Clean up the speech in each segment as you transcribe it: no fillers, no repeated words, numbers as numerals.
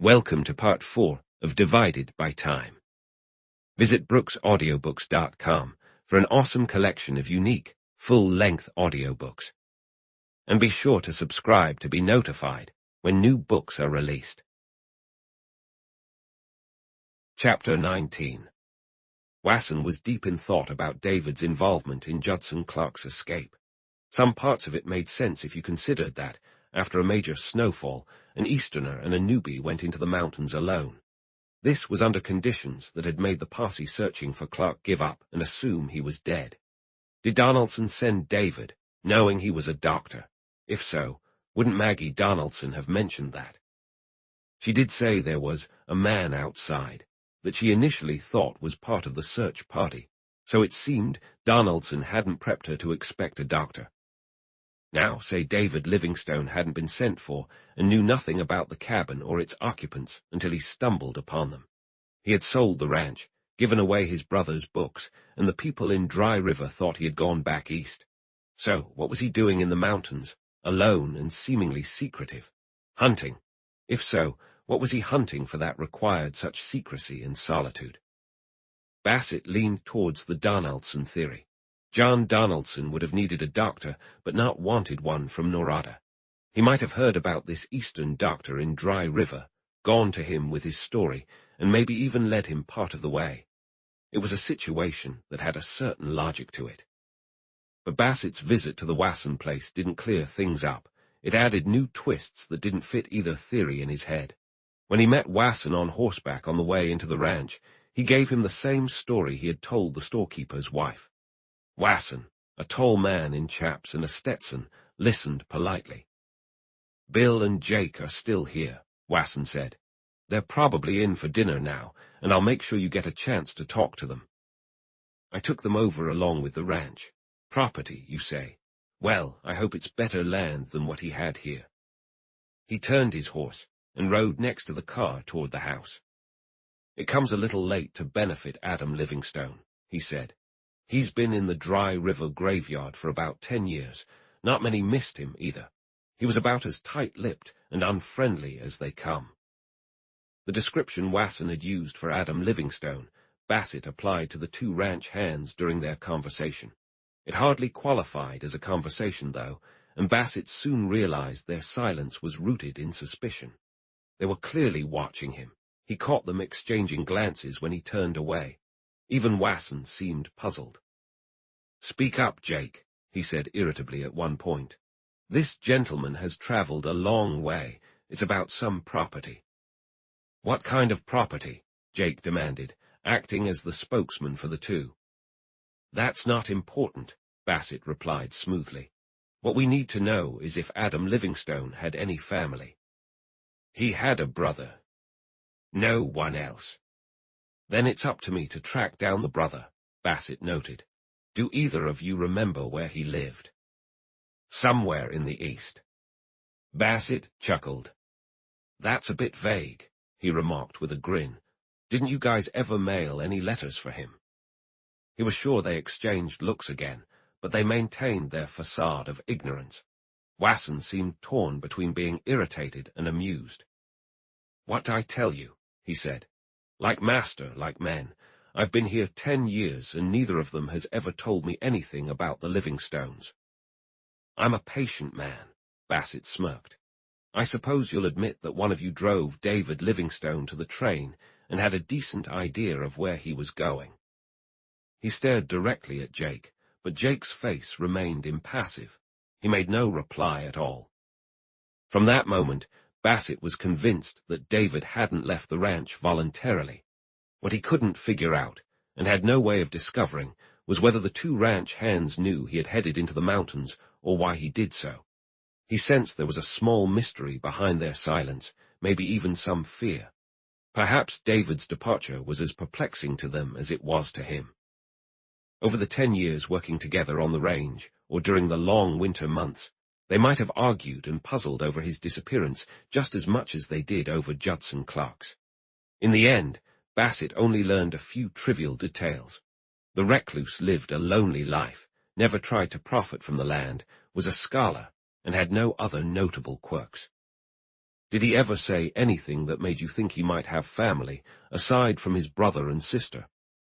Welcome to part 4 of Divided by Time. Visit brooksaudiobooks.com for an awesome collection of unique, full-length audiobooks. And be sure to subscribe to be notified when new books are released. Chapter 19. Wasson was deep in thought about David's involvement in Judson Clark's escape. Some parts of it made sense if you considered that, after a major snowfall, an Easterner and a newbie went into the mountains alone. This was under conditions that had made the posse searching for Clark give up and assume he was dead. Did Donaldson send David, knowing he was a doctor? If so, wouldn't Maggie Donaldson have mentioned that? She did say there was a man outside, that she initially thought was part of the search party, so it seemed Donaldson hadn't prepped her to expect a doctor. Now, say David Livingstone hadn't been sent for and knew nothing about the cabin or its occupants until he stumbled upon them. He had sold the ranch, given away his brother's books, and the people in Dry River thought he had gone back east. So, what was he doing in the mountains, alone and seemingly secretive? Hunting. If so, what was he hunting for that required such secrecy and solitude? Bassett leaned towards the Donaldson theory. John Donaldson would have needed a doctor, but not wanted one from Norada. He might have heard about this eastern doctor in Dry River, gone to him with his story, and maybe even led him part of the way. It was a situation that had a certain logic to it. But Bassett's visit to the Wasson place didn't clear things up. It added new twists that didn't fit either theory in his head. When he met Wasson on horseback on the way into the ranch, he gave him the same story he had told the storekeeper's wife. Wasson, a tall man in chaps and a Stetson, listened politely. "Bill and Jake are still here," Wasson said. "They're probably in for dinner now, and I'll make sure you get a chance to talk to them." "I took them over along with the ranch. Property, you say? Well, I hope it's better land than what he had here." He turned his horse and rode next to the car toward the house. "It comes a little late to benefit Adam Livingstone," he said. "He's been in the Dry River graveyard for about 10 years. Not many missed him, either. He was about as tight-lipped and unfriendly as they come." The description Wasson had used for Adam Livingstone, Bassett applied to the two ranch hands during their conversation. It hardly qualified as a conversation, though, and Bassett soon realized their silence was rooted in suspicion. They were clearly watching him. He caught them exchanging glances when he turned away. Even Wasson seemed puzzled. "Speak up, Jake," he said irritably at one point. "This gentleman has traveled a long way. It's about some property." "What kind of property?" Jake demanded, acting as the spokesman for the two. "That's not important," Bassett replied smoothly. "What we need to know is if Adam Livingstone had any family." "He had a brother. No one else." "Then it's up to me to track down the brother," Bassett noted. "Do either of you remember where he lived?" "Somewhere in the east." Bassett chuckled. "That's a bit vague," he remarked with a grin. "Didn't you guys ever mail any letters for him?" He was sure they exchanged looks again, but they maintained their facade of ignorance. Wasson seemed torn between being irritated and amused. "What I tell you," he said. "Like master, like men. I've been here 10 years, and neither of them has ever told me anything about the Livingstones." "I'm a patient man," Bassett smirked. "I suppose you'll admit that one of you drove David Livingstone to the train and had a decent idea of where he was going." He stared directly at Jake, but Jake's face remained impassive. He made no reply at all. From that moment, Bassett was convinced that David hadn't left the ranch voluntarily. What he couldn't figure out, and had no way of discovering, was whether the two ranch hands knew he had headed into the mountains or why he did so. He sensed there was a small mystery behind their silence, maybe even some fear. Perhaps David's departure was as perplexing to them as it was to him. Over the 10 years working together on the range, or during the long winter months, they might have argued and puzzled over his disappearance just as much as they did over Judson Clark's. In the end, Bassett only learned a few trivial details. The recluse lived a lonely life, never tried to profit from the land, was a scholar, and had no other notable quirks. Did he ever say anything that made you think he might have family, aside from his brother and sister?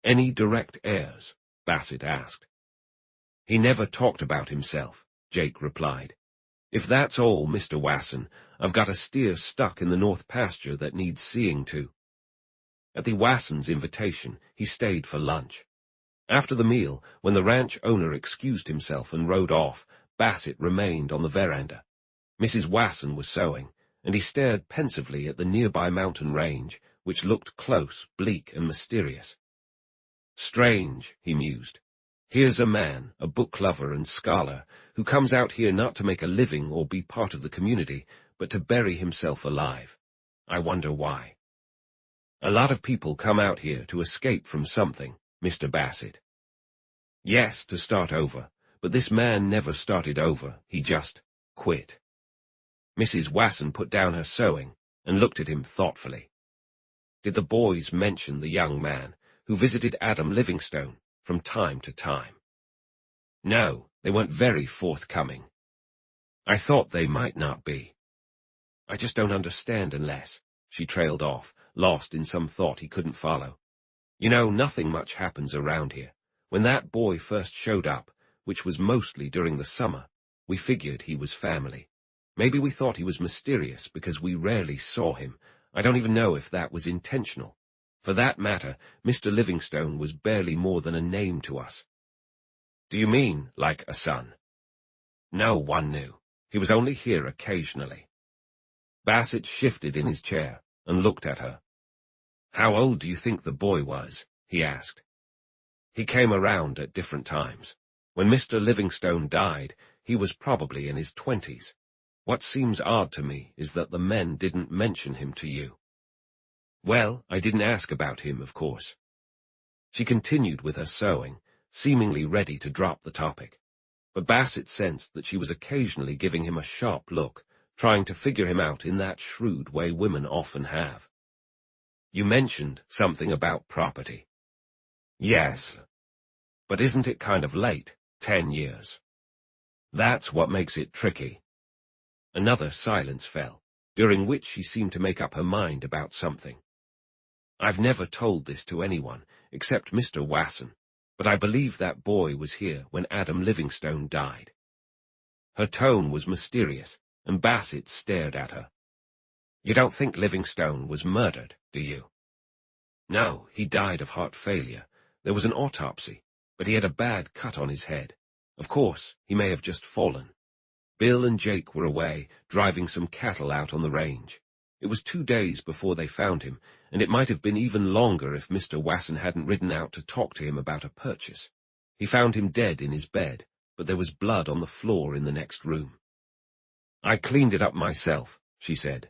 Any direct heirs? Bassett asked. He never talked about himself, Jake replied. If that's all, Mr. Wasson, I've got a steer stuck in the north pasture that needs seeing to. At the Wassons' invitation, he stayed for lunch. After the meal, when the ranch owner excused himself and rode off, Bassett remained on the veranda. Mrs. Wasson was sewing, and he stared pensively at the nearby mountain range, which looked close, bleak, and mysterious. Strange, he mused. Here's a man, a book lover and scholar, who comes out here not to make a living or be part of the community, but to bury himself alive. I wonder why. A lot of people come out here to escape from something, Mr. Bassett. Yes, to start over, but this man never started over, he just quit. Mrs. Wasson put down her sewing and looked at him thoughtfully. Did the boys mention the young man who visited Adam Livingstone from time to time? No, they weren't very forthcoming. I thought they might not be. I just don't understand unless, she trailed off, lost in some thought he couldn't follow. You know, nothing much happens around here. When that boy first showed up, which was mostly during the summer, we figured he was family. Maybe we thought he was mysterious because we rarely saw him. I don't even know if that was intentional. For that matter, Mr. Livingstone was barely more than a name to us. Do you mean like a son? No one knew. He was only here occasionally. Bassett shifted in his chair and looked at her. How old do you think the boy was? He asked. He came around at different times. When Mr. Livingstone died, he was probably in his 20s. What seems odd to me is that the men didn't mention him to you. Well, I didn't ask about him, of course. She continued with her sewing, seemingly ready to drop the topic. But Bassett sensed that she was occasionally giving him a sharp look, trying to figure him out in that shrewd way women often have. You mentioned something about property. Yes. But isn't it kind of late, 10 years? That's what makes it tricky. Another silence fell, during which she seemed to make up her mind about something. I've never told this to anyone, except Mr. Wasson, but I believe that boy was here when Adam Livingstone died. Her tone was mysterious, and Bassett stared at her. You don't think Livingstone was murdered, do you? No, he died of heart failure. There was an autopsy, but he had a bad cut on his head. Of course, he may have just fallen. Bill and Jake were away, driving some cattle out on the range. It was 2 days before they found him, and it might have been even longer if Mr. Wasson hadn't ridden out to talk to him about a purchase. He found him dead in his bed, but there was blood on the floor in the next room. I cleaned it up myself, she said.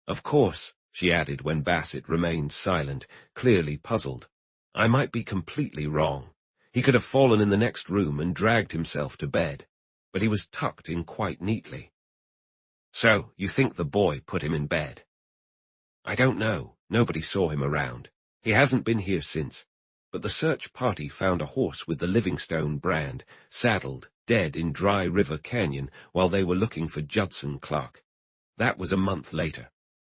Of course, she added when Bassett remained silent, clearly puzzled. I might be completely wrong. He could have fallen in the next room and dragged himself to bed, but he was tucked in quite neatly. So, you think the boy put him in bed? I don't know. Nobody saw him around. He hasn't been here since. But the search party found a horse with the Livingstone brand, saddled, dead in Dry River Canyon while they were looking for Judson Clark. That was a month later.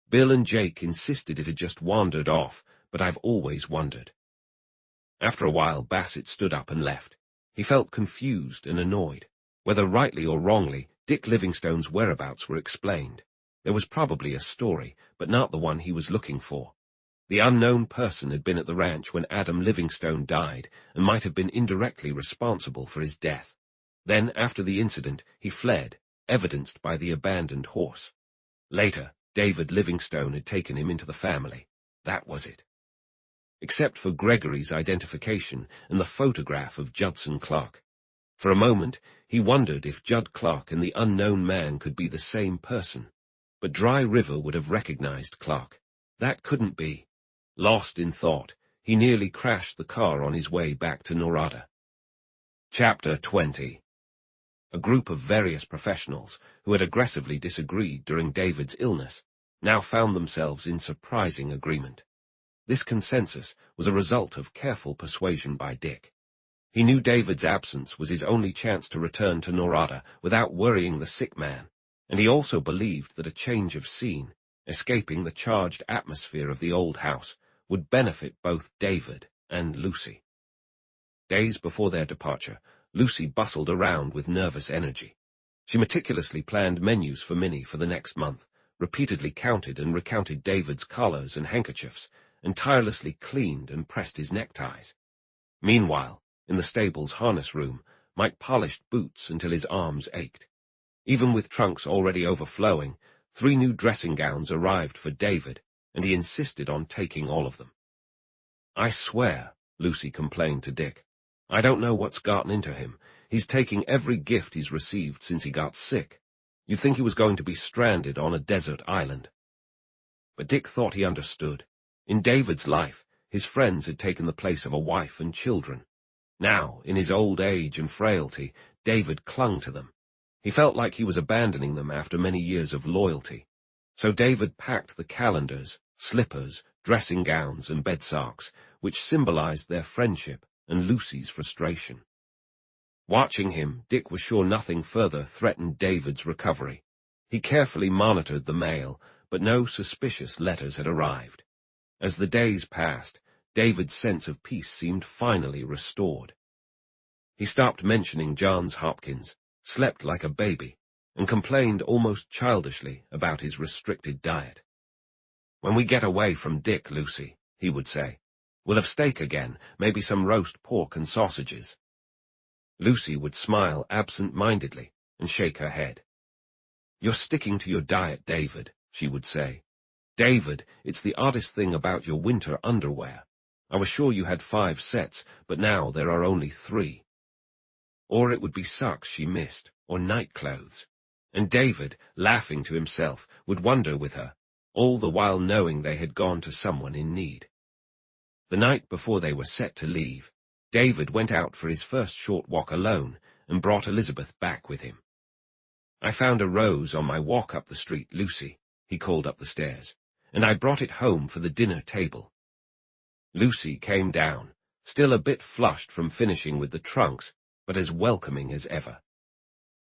Bill and Jake insisted it had just wandered off, but I've always wondered. After a while, Bassett stood up and left. He felt confused and annoyed. Whether rightly or wrongly, Dick Livingstone's whereabouts were explained. There was probably a story, but not the one he was looking for. The unknown person had been at the ranch when Adam Livingstone died and might have been indirectly responsible for his death. Then, after the incident, he fled, evidenced by the abandoned horse. Later, David Livingstone had taken him into the family. That was it. Except for Gregory's identification and the photograph of Judson Clark. For a moment, he wondered if Judd Clark and the unknown man could be the same person. But Dry River would have recognized Clark. That couldn't be. Lost in thought, he nearly crashed the car on his way back to Norada. Chapter 20. A group of various professionals, who had aggressively disagreed during David's illness, now found themselves in surprising agreement. This consensus was a result of careful persuasion by Dick. He knew David's absence was his only chance to return to Norada without worrying the sick man, and he also believed that a change of scene, escaping the charged atmosphere of the old house, would benefit both David and Lucy. Days before their departure, Lucy bustled around with nervous energy. She meticulously planned menus for Minnie for the next month, repeatedly counted and recounted David's collars and handkerchiefs, and tirelessly cleaned and pressed his neckties. Meanwhile, in the stable's harness room, Mike polished boots until his arms ached. Even with trunks already overflowing, 3 new dressing gowns arrived for David, and he insisted on taking all of them. "I swear," Lucy complained to Dick, "I don't know what's gotten into him. He's taking every gift he's received since he got sick. You'd think he was going to be stranded on a desert island." But Dick thought he understood. In David's life, his friends had taken the place of a wife and children. Now, in his old age and frailty, David clung to them. He felt like he was abandoning them after many years of loyalty. So David packed the calendars, slippers, dressing gowns, and bedsocks, which symbolized their friendship and Lucy's frustration. Watching him, Dick was sure nothing further threatened David's recovery. He carefully monitored the mail, but no suspicious letters had arrived. As the days passed, David's sense of peace seemed finally restored. He stopped mentioning Johns Hopkins, slept like a baby, and complained almost childishly about his restricted diet. "When we get away from Dick, Lucy," he would say, "we'll have steak again, maybe some roast pork and sausages." Lucy would smile absent-mindedly and shake her head. "You're sticking to your diet, David," she would say. "David, it's the oddest thing about your winter underwear. I was sure you had 5 sets, but now there are only 3. Or it would be socks she missed, or night clothes. And David, laughing to himself, would wonder with her, all the while knowing they had gone to someone in need. The night before they were set to leave, David went out for his first short walk alone and brought Elizabeth back with him. "I found a rose on my walk up the street, Lucy," he called up the stairs, "and I brought it home for the dinner table." Lucy came down, still a bit flushed from finishing with the trunks, but as welcoming as ever.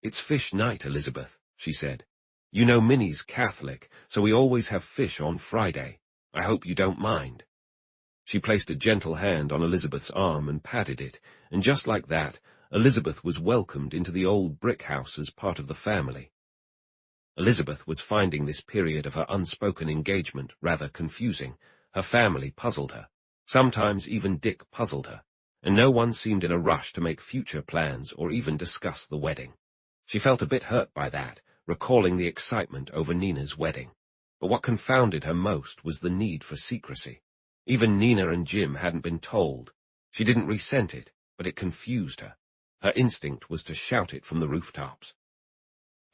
"It's fish night, Elizabeth," she said. "You know Minnie's Catholic, so we always have fish on Friday. I hope you don't mind." She placed a gentle hand on Elizabeth's arm and patted it, and just like that, Elizabeth was welcomed into the old brick house as part of the family. Elizabeth was finding this period of her unspoken engagement rather confusing. Her family puzzled her. Sometimes even Dick puzzled her, and no one seemed in a rush to make future plans or even discuss the wedding. She felt a bit hurt by that, recalling the excitement over Nina's wedding. But what confounded her most was the need for secrecy. Even Nina and Jim hadn't been told. She didn't resent it, but it confused her. Her instinct was to shout it from the rooftops.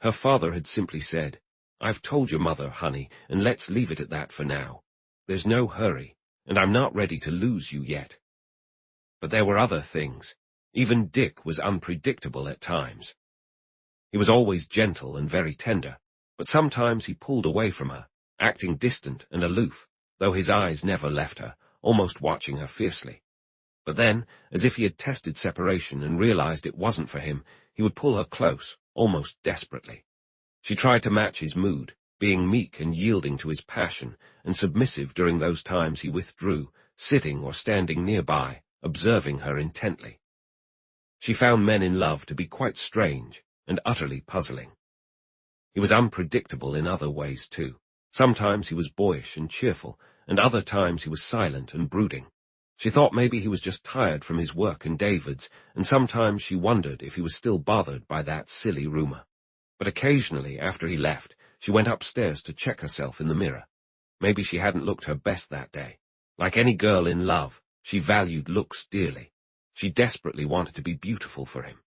Her father had simply said, "I've told your mother, honey, and let's leave it at that for now. There's no hurry, and I'm not ready to lose you yet." But there were other things. Even Dick was unpredictable at times. He was always gentle and very tender, but sometimes he pulled away from her, acting distant and aloof, though his eyes never left her, almost watching her fiercely. But then, as if he had tested separation and realized it wasn't for him, he would pull her close, almost desperately. She tried to match his mood, being meek and yielding to his passion, and submissive during those times he withdrew, sitting or standing nearby, observing her intently. She found men in love to be quite strange and utterly puzzling. He was unpredictable in other ways, too. Sometimes he was boyish and cheerful, and other times he was silent and brooding. She thought maybe he was just tired from his work and David's, and sometimes she wondered if he was still bothered by that silly rumor. But occasionally, after he left, she went upstairs to check herself in the mirror. Maybe she hadn't looked her best that day. Like any girl in love, she valued looks dearly. She desperately wanted to be beautiful for him.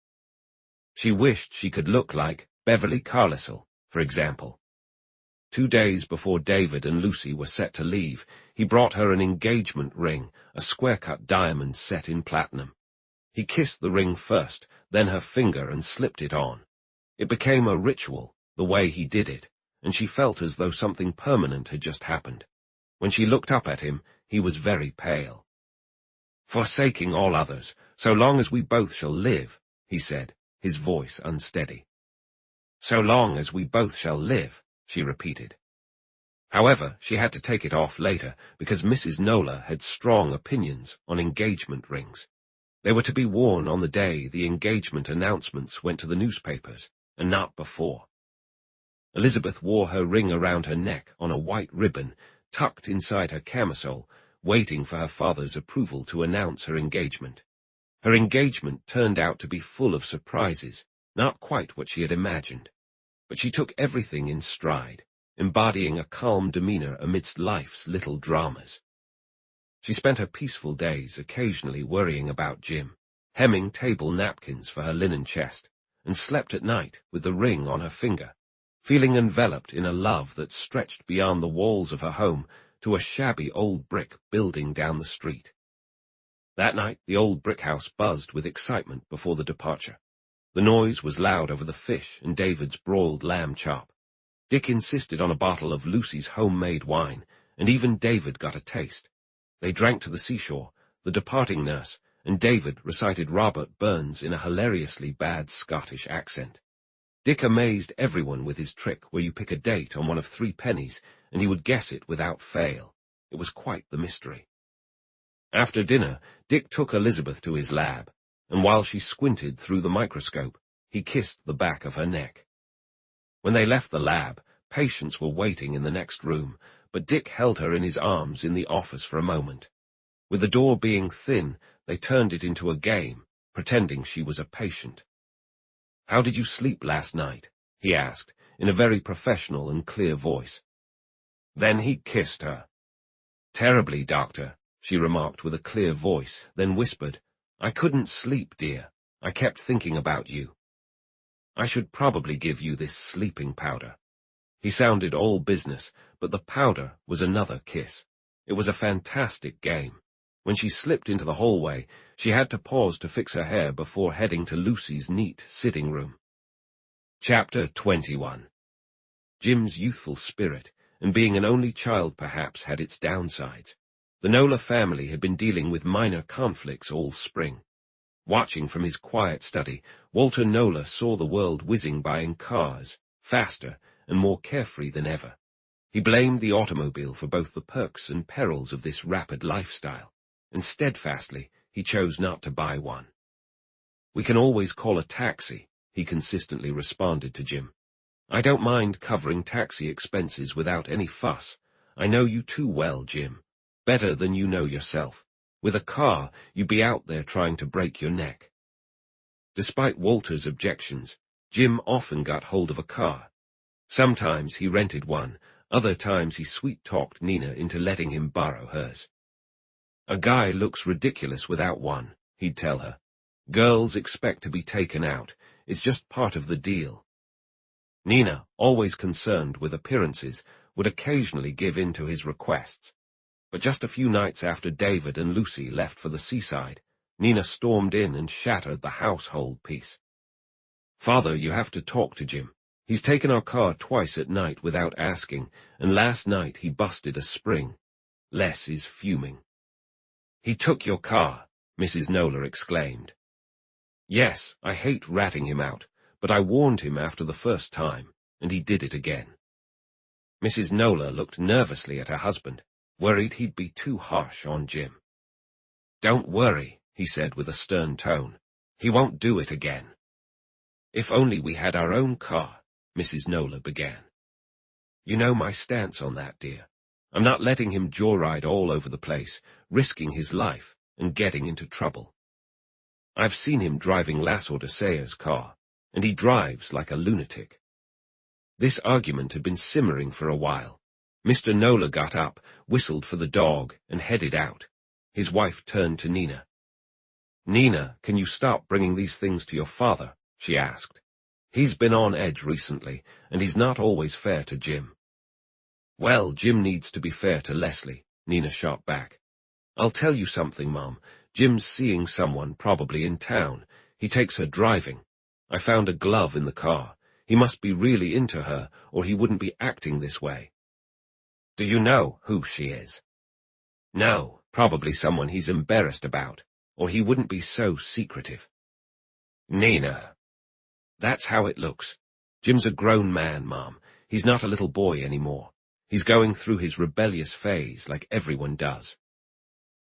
She wished she could look like Beverly Carlisle, for example. 2 days before David and Lucy were set to leave, he brought her an engagement ring, a square-cut diamond set in platinum. He kissed the ring first, then her finger, and slipped it on. It became a ritual, the way he did it, and she felt as though something permanent had just happened. When she looked up at him, he was very pale. "Forsaking all others, so long as we both shall live," he said, his voice unsteady. So long as we both shall live, she repeated. However, she had to take it off later because Mrs. Nola had strong opinions on engagement rings. They were to be worn on the day the engagement announcements went to the newspapers, and not before. Elizabeth wore her ring around her neck on a white ribbon tucked inside her camisole, waiting for her father's approval to announce her engagement. Her engagement turned out to be full of surprises, not quite what she had imagined. But she took everything in stride, embodying a calm demeanor amidst life's little dramas. She spent her peaceful days occasionally worrying about Jim, hemming table napkins for her linen chest, and slept at night with the ring on her finger, feeling enveloped in a love that stretched beyond the walls of her home to a shabby old brick building down the street. That night the old brick house buzzed with excitement before the departure. The noise was loud over the fish and David's broiled lamb chop. Dick insisted on a bottle of Lucy's homemade wine, and even David got a taste. They drank to the seashore, the departing nurse, and David recited Robert Burns in a hilariously bad Scottish accent. Dick amazed everyone with his trick where you pick a date on one of 3 pennies, and he would guess it without fail. It was quite the mystery. After dinner, Dick took Elizabeth to his lab, and while she squinted through the microscope, he kissed the back of her neck. When they left the lab, patients were waiting in the next room, but Dick held her in his arms in the office for a moment. With the door being thin, they turned it into a game, pretending she was a patient. "How did you sleep last night?" he asked, in a very professional and clear voice. Then he kissed her. "Terribly, Doctor," she remarked with a clear voice, then whispered, "I couldn't sleep, dear. I kept thinking about you. I should probably give you this sleeping powder." He sounded all business, but the powder was another kiss. It was a fantastic game. When she slipped into the hallway, she had to pause to fix her hair before heading to Lucy's neat sitting room. Chapter 21. Jim's youthful spirit, and being an only child perhaps, had its downsides. The Nola family had been dealing with minor conflicts all spring. Watching from his quiet study, Walter Nola saw the world whizzing by in cars, faster and more carefree than ever. He blamed the automobile for both the perks and perils of this rapid lifestyle, and steadfastly he chose not to buy one. "We can always call a taxi," he consistently responded to Jim. "I don't mind covering taxi expenses without any fuss. I know you too well, Jim, better than you know yourself. With a car, you'd be out there trying to break your neck." Despite Walter's objections, Jim often got hold of a car. Sometimes he rented one, other times he sweet-talked Nina into letting him borrow hers. "A guy looks ridiculous without one," he'd tell her. "Girls expect to be taken out. It's just part of the deal." Nina, always concerned with appearances, would occasionally give in to his requests. But just a few nights after David and Lucy left for the seaside, Nina stormed in and shattered the household peace. "Father, you have to talk to Jim. He's taken our car twice at night without asking, and last night he busted a spring. Les is fuming." "He took your car," Mrs. Nola exclaimed. "Yes, I hate ratting him out, but I warned him after the first time, and he did it again." Mrs. Nola looked nervously at her husband, worried he'd be too harsh on Jim. "Don't worry," he said with a stern tone. "He won't do it again." "If only we had our own car," Mrs. Nola began. "You know my stance on that, dear. I'm not letting him joyride all over the place, risking his life and getting into trouble. I've seen him driving Lass Odyssea's car, and he drives like a lunatic." This argument had been simmering for a while. Mr. Nola got up, whistled for the dog, and headed out. His wife turned to Nina. "Nina, can you stop bringing these things to your father?" she asked. "He's been on edge recently, and he's not always fair to Jim." "Well, Jim needs to be fair to Leslie," Nina shot back. "I'll tell you something, Mom. Jim's seeing someone, probably in town. He takes her driving. I found a glove in the car. He must be really into her, or he wouldn't be acting this way." "Do you know who she is?" "No, probably someone he's embarrassed about, or he wouldn't be so secretive." "Nina." "That's how it looks. Jim's a grown man, Mom. He's not a little boy anymore. He's going through his rebellious phase like everyone does.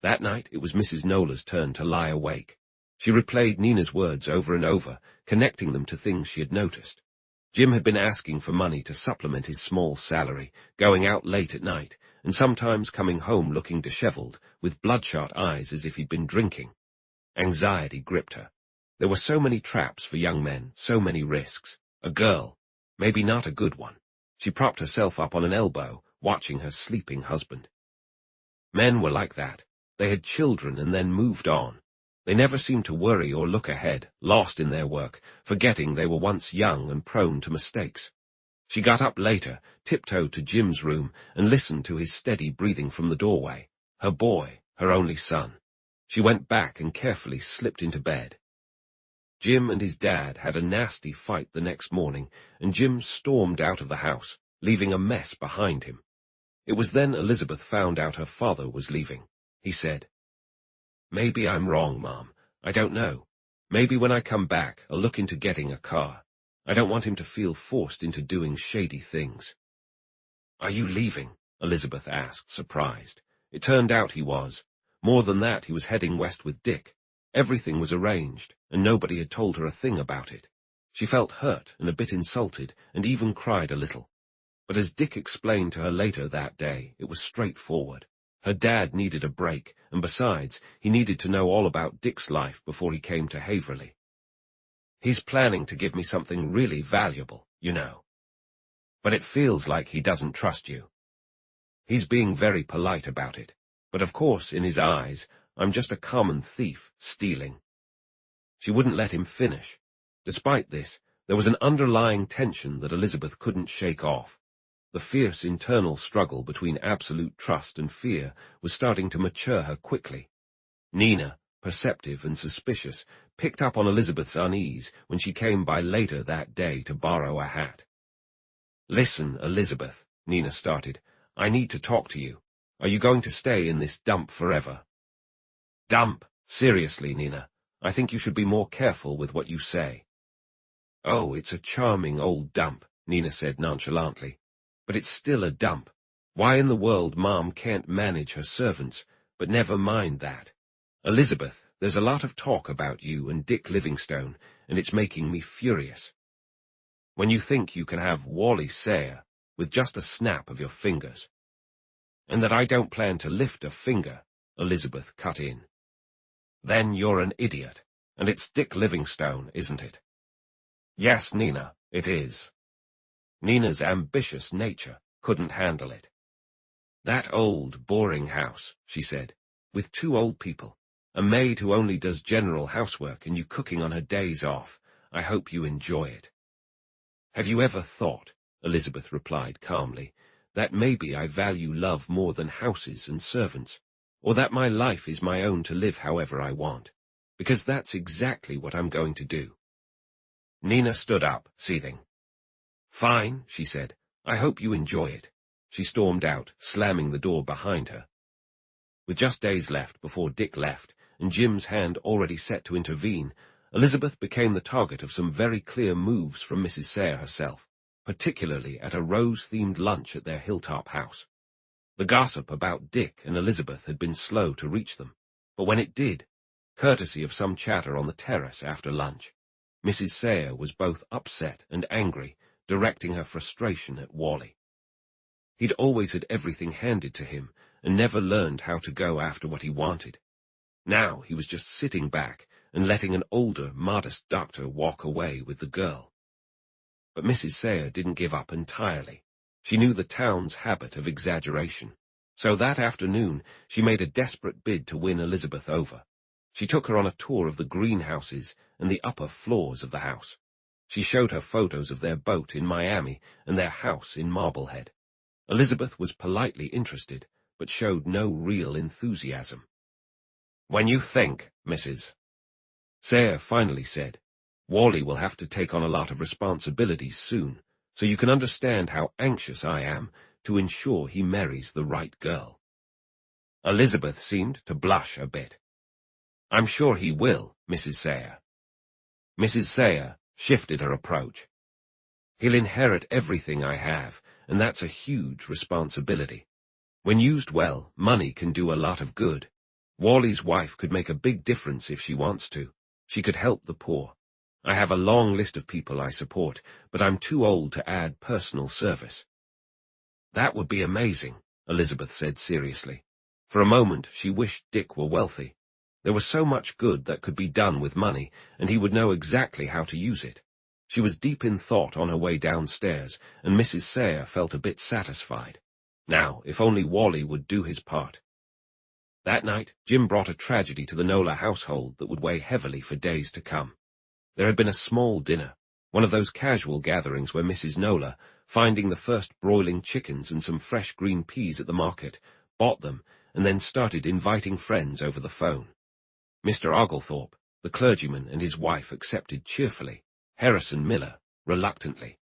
That night, it was Mrs. Nola's turn to lie awake. She replayed Nina's words over and over, connecting them to things she had noticed. Jim had been asking for money to supplement his small salary, going out late at night, and sometimes coming home looking disheveled, with bloodshot eyes as if he'd been drinking. Anxiety gripped her. There were so many traps for young men, so many risks. A girl, maybe not a good one. She propped herself up on an elbow, watching her sleeping husband. Men were like that. They had children and then moved on. They never seemed to worry or look ahead, lost in their work, forgetting they were once young and prone to mistakes. She got up later, tiptoed to Jim's room, and listened to his steady breathing from the doorway. Her boy, her only son. She went back and carefully slipped into bed. Jim and his dad had a nasty fight the next morning, and Jim stormed out of the house, leaving a mess behind him. It was then Elizabeth found out her father was leaving. He said, "Maybe I'm wrong, Mom. I don't know. Maybe when I come back, I'll look into getting a car. I don't want him to feel forced into doing shady things." "Are you leaving?" Elizabeth asked, surprised. It turned out he was. More than that, he was heading west with Dick. Everything was arranged, and nobody had told her a thing about it. She felt hurt and a bit insulted, and even cried a little. But as Dick explained to her later that day, it was straightforward. Her dad needed a break, and besides, he needed to know all about Dick's life before he came to Haverly. "He's planning to give me something really valuable, you know. But it feels like he doesn't trust you. He's being very polite about it, but of course, in his eyes, I'm just a common thief, stealing." She wouldn't let him finish. Despite this, there was an underlying tension that Elizabeth couldn't shake off. The fierce internal struggle between absolute trust and fear was starting to mature her quickly. Nina, perceptive and suspicious, picked up on Elizabeth's unease when she came by later that day to borrow a hat. "Listen, Elizabeth," Nina started. "I need to talk to you. Are you going to stay in this dump forever?" "Dump? Seriously, Nina. I think you should be more careful with what you say." "Oh, it's a charming old dump," Nina said nonchalantly. "But it's still a dump. Why in the world Mom can't manage her servants, but never mind that. Elizabeth, there's a lot of talk about you and Dick Livingstone, and it's making me furious. When you think you can have Wally Sayre with just a snap of your fingers. And that I don't plan to lift a finger," Elizabeth cut in. "Then you're an idiot, and it's Dick Livingstone, isn't it?" "Yes, Nina, it is." Nina's ambitious nature couldn't handle it. "That old, boring house," she said, "with 2 old people, a maid who only does general housework and you cooking on her days off. I hope you enjoy it." "Have you ever thought," Elizabeth replied calmly, "that maybe I value love more than houses and servants, or that my life is my own to live however I want? Because that's exactly what I'm going to do." Nina stood up, seething. "Fine," she said. "I hope you enjoy it." She stormed out, slamming the door behind her. With just days left before Dick left, and Jim's hand already set to intervene, Elizabeth became the target of some very clear moves from Mrs. Sayre herself, particularly at a rose-themed lunch at their hilltop house. The gossip about Dick and Elizabeth had been slow to reach them, but when it did, courtesy of some chatter on the terrace after lunch, Mrs. Sayre was both upset and angry, directing her frustration at Wally. He'd always had everything handed to him, and never learned how to go after what he wanted. Now he was just sitting back and letting an older, modest doctor walk away with the girl. But Mrs. Sayre didn't give up entirely. She knew the town's habit of exaggeration. So that afternoon she made a desperate bid to win Elizabeth over. She took her on a tour of the greenhouses and the upper floors of the house. She showed her photos of their boat in Miami and their house in Marblehead. Elizabeth was politely interested, but showed no real enthusiasm. "When you think, Mrs." Sayre finally said, "Wally will have to take on a lot of responsibilities soon, so you can understand how anxious I am to ensure he marries the right girl." Elizabeth seemed to blush a bit. "I'm sure he will, Mrs. Sayre." Mrs. Sayre shifted her approach. He'll inherit everything I have, and that's a huge responsibility. When used well, money can do a lot of good. Wally's wife could make a big difference if she wants to. She could help the poor. I have a long list of people I support, but I'm too old to add personal service. That would be amazing, Elizabeth said seriously. For a moment, she wished Dick were wealthy. There was so much good that could be done with money, and he would know exactly how to use it. She was deep in thought on her way downstairs, and Mrs. Sayre felt a bit satisfied. Now, if only Wally would do his part. That night, Jim brought a tragedy to the Nola household that would weigh heavily for days to come. There had been a small dinner, one of those casual gatherings where Mrs. Nola, finding the first broiling chickens and some fresh green peas at the market, bought them and then started inviting friends over the phone. Mr. Oglethorpe, the clergyman, and his wife accepted cheerfully, Harrison Miller reluctantly.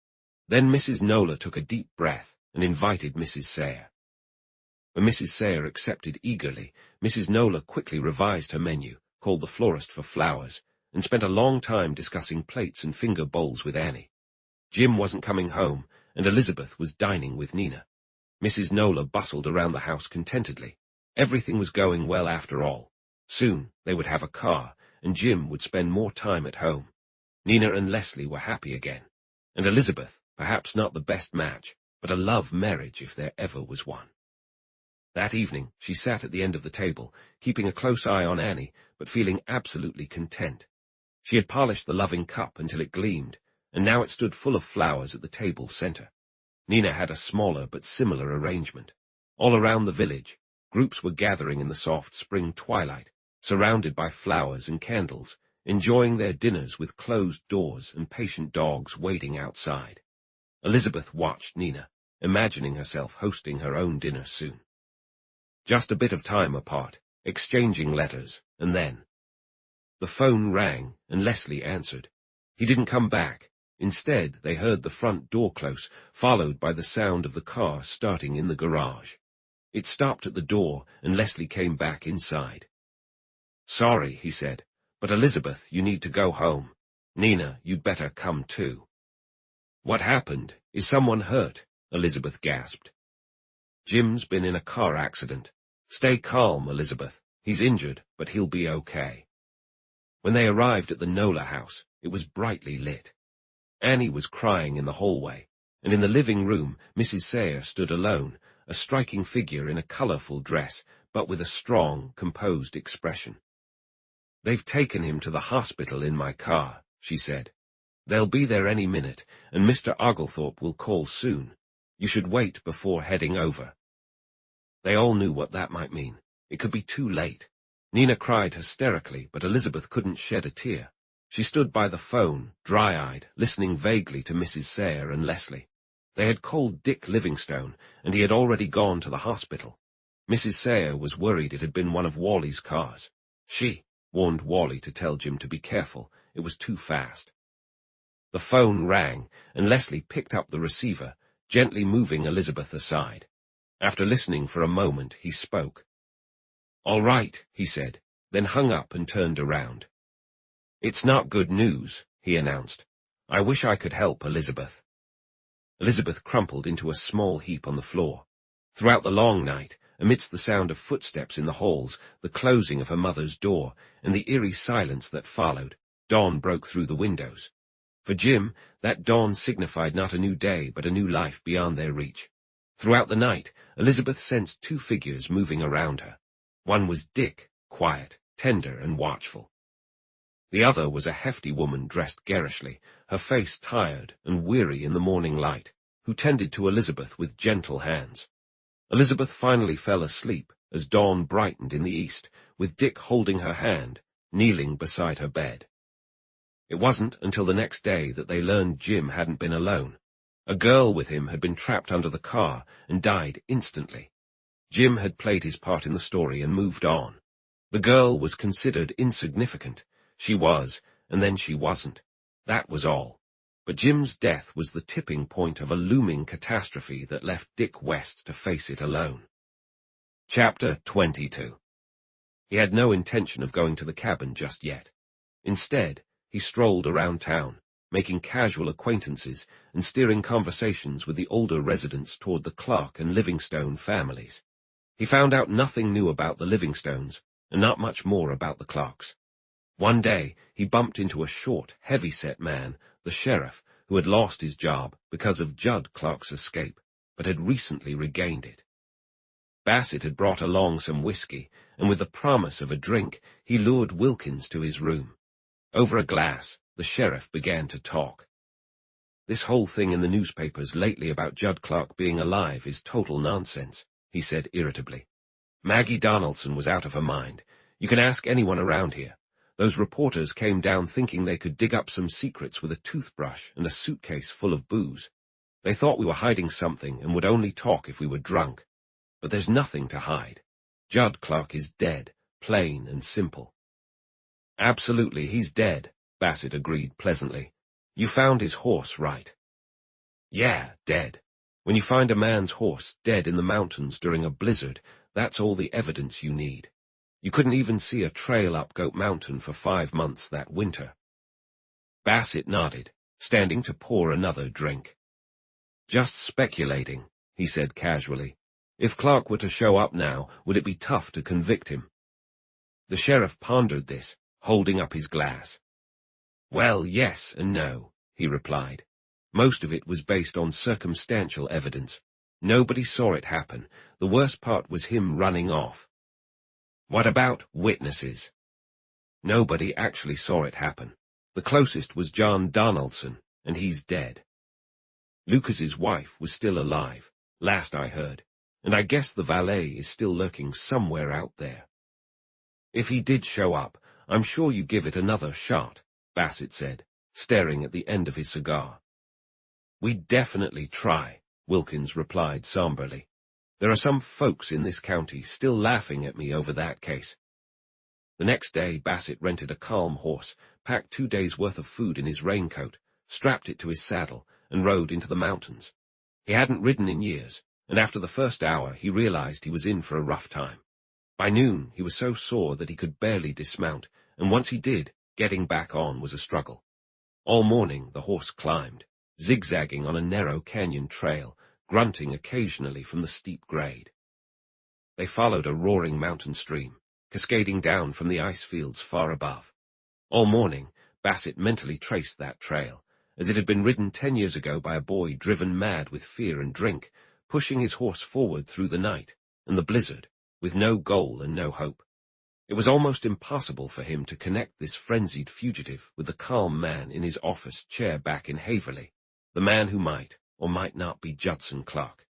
Then Mrs. Nola took a deep breath and invited Mrs. Sayre. When Mrs. Sayre accepted eagerly, Mrs. Nola quickly revised her menu, called the florist for flowers, and spent a long time discussing plates and finger bowls with Annie. Jim wasn't coming home, and Elizabeth was dining with Nina. Mrs. Nola bustled around the house contentedly. Everything was going well after all. Soon they would have a car, and Jim would spend more time at home. Nina and Leslie were happy again, and Elizabeth, perhaps not the best match, but a love marriage if there ever was one. That evening she sat at the end of the table, keeping a close eye on Annie, but feeling absolutely content. She had polished the loving cup until it gleamed, and now it stood full of flowers at the table's center. Nina had a smaller but similar arrangement. All around the village, groups were gathering in the soft spring twilight, surrounded by flowers and candles, enjoying their dinners with closed doors and patient dogs waiting outside. Elizabeth watched Nina, imagining herself hosting her own dinner soon. Just a bit of time apart, exchanging letters, and then. The phone rang, and Leslie answered. He didn't come back. Instead, they heard the front door close, followed by the sound of the car starting in the garage. It stopped at the door, and Leslie came back inside. "Sorry," he said, "but Elizabeth, you need to go home. Nina, you'd better come too." "What happened? Is someone hurt?" Elizabeth gasped. "Jim's been in a car accident. Stay calm, Elizabeth. He's injured, but he'll be okay." When they arrived at the Nola house, it was brightly lit. Annie was crying in the hallway, and in the living room Mrs. Sayre stood alone, a striking figure in a colorful dress, but with a strong, composed expression. "They've taken him to the hospital in my car," she said. "They'll be there any minute, and Mr. Oglethorpe will call soon. You should wait before heading over." They all knew what that might mean. It could be too late. Nina cried hysterically, but Elizabeth couldn't shed a tear. She stood by the phone, dry-eyed, listening vaguely to Mrs. Sayre and Leslie. They had called Dick Livingstone, and he had already gone to the hospital. Mrs. Sayre was worried it had been one of Wally's cars. She warned Wally to tell Jim to be careful. It was too fast. The phone rang, and Leslie picked up the receiver, gently moving Elizabeth aside. After listening for a moment, he spoke. "All right," he said, then hung up and turned around. "It's not good news," he announced. "I wish I could help Elizabeth." Elizabeth crumpled into a small heap on the floor. Throughout the long night, amidst the sound of footsteps in the halls, the closing of her mother's door, and the eerie silence that followed, dawn broke through the windows. For Jim, that dawn signified not a new day, but a new life beyond their reach. Throughout the night, Elizabeth sensed two figures moving around her. One was Dick, quiet, tender, and watchful. The other was a hefty woman dressed garishly, her face tired and weary in the morning light, who tended to Elizabeth with gentle hands. Elizabeth finally fell asleep as dawn brightened in the east, with Dick holding her hand, kneeling beside her bed. It wasn't until the next day that they learned Jim hadn't been alone. A girl with him had been trapped under the car and died instantly. Jim had played his part in the story and moved on. The girl was considered insignificant. She was, and then she wasn't. That was all. But Jim's death was the tipping point of a looming catastrophe that left Dick West to face it alone. Chapter 22. He had no intention of going to the cabin just yet. Instead, he strolled around town, making casual acquaintances and steering conversations with the older residents toward the Clark and Livingstone families. He found out nothing new about the Livingstones, and not much more about the Clarks. One day, he bumped into a short, heavy-set man, the sheriff, who had lost his job because of Judd Clark's escape, but had recently regained it. Bassett had brought along some whiskey, and with the promise of a drink, he lured Wilkins to his room. Over a glass, the sheriff began to talk. "This whole thing in the newspapers lately about Judd Clark being alive is total nonsense," he said irritably. "Maggie Donaldson was out of her mind. You can ask anyone around here. Those reporters came down thinking they could dig up some secrets with a toothbrush and a suitcase full of booze. They thought we were hiding something and would only talk if we were drunk. But there's nothing to hide. Judd Clark is dead, plain and simple." "Absolutely, he's dead," Bassett agreed pleasantly. "You found his horse, right?" "Yeah, dead. When you find a man's horse dead in the mountains during a blizzard, that's all the evidence you need. You couldn't even see a trail up Goat Mountain for 5 months that winter." Bassett nodded, standing to pour another drink. "Just speculating," he said casually. "If Clark were to show up now, would it be tough to convict him?" The sheriff pondered this, holding up his glass. "Well, yes and no," he replied. "Most of it was based on circumstantial evidence. Nobody saw it happen. The worst part was him running off." "What about witnesses?" "Nobody actually saw it happen. The closest was John Donaldson, and he's dead. Lucas's wife was still alive, last I heard, and I guess the valet is still lurking somewhere out there." "If he did show up, I'm sure you give it another shot," Bassett said, staring at the end of his cigar. "We'd definitely try," Wilkins replied somberly. "There are some folks in this county still laughing at me over that case." The next day, Bassett rented a calm horse, packed 2 days' worth of food in his raincoat, strapped it to his saddle, and rode into the mountains. He hadn't ridden in years, and after the first hour he realized he was in for a rough time. By noon he was so sore that he could barely dismount, and once he did, getting back on was a struggle. All morning the horse climbed, zigzagging on a narrow canyon trail, grunting occasionally from the steep grade. They followed a roaring mountain stream, cascading down from the ice fields far above. All morning Bassett mentally traced that trail, as it had been ridden 10 years ago by a boy driven mad with fear and drink, pushing his horse forward through the night and the blizzard, with no goal and no hope. It was almost impossible for him to connect this frenzied fugitive with the calm man in his office chair back in Haverly, the man who might or might not be Judson Clark.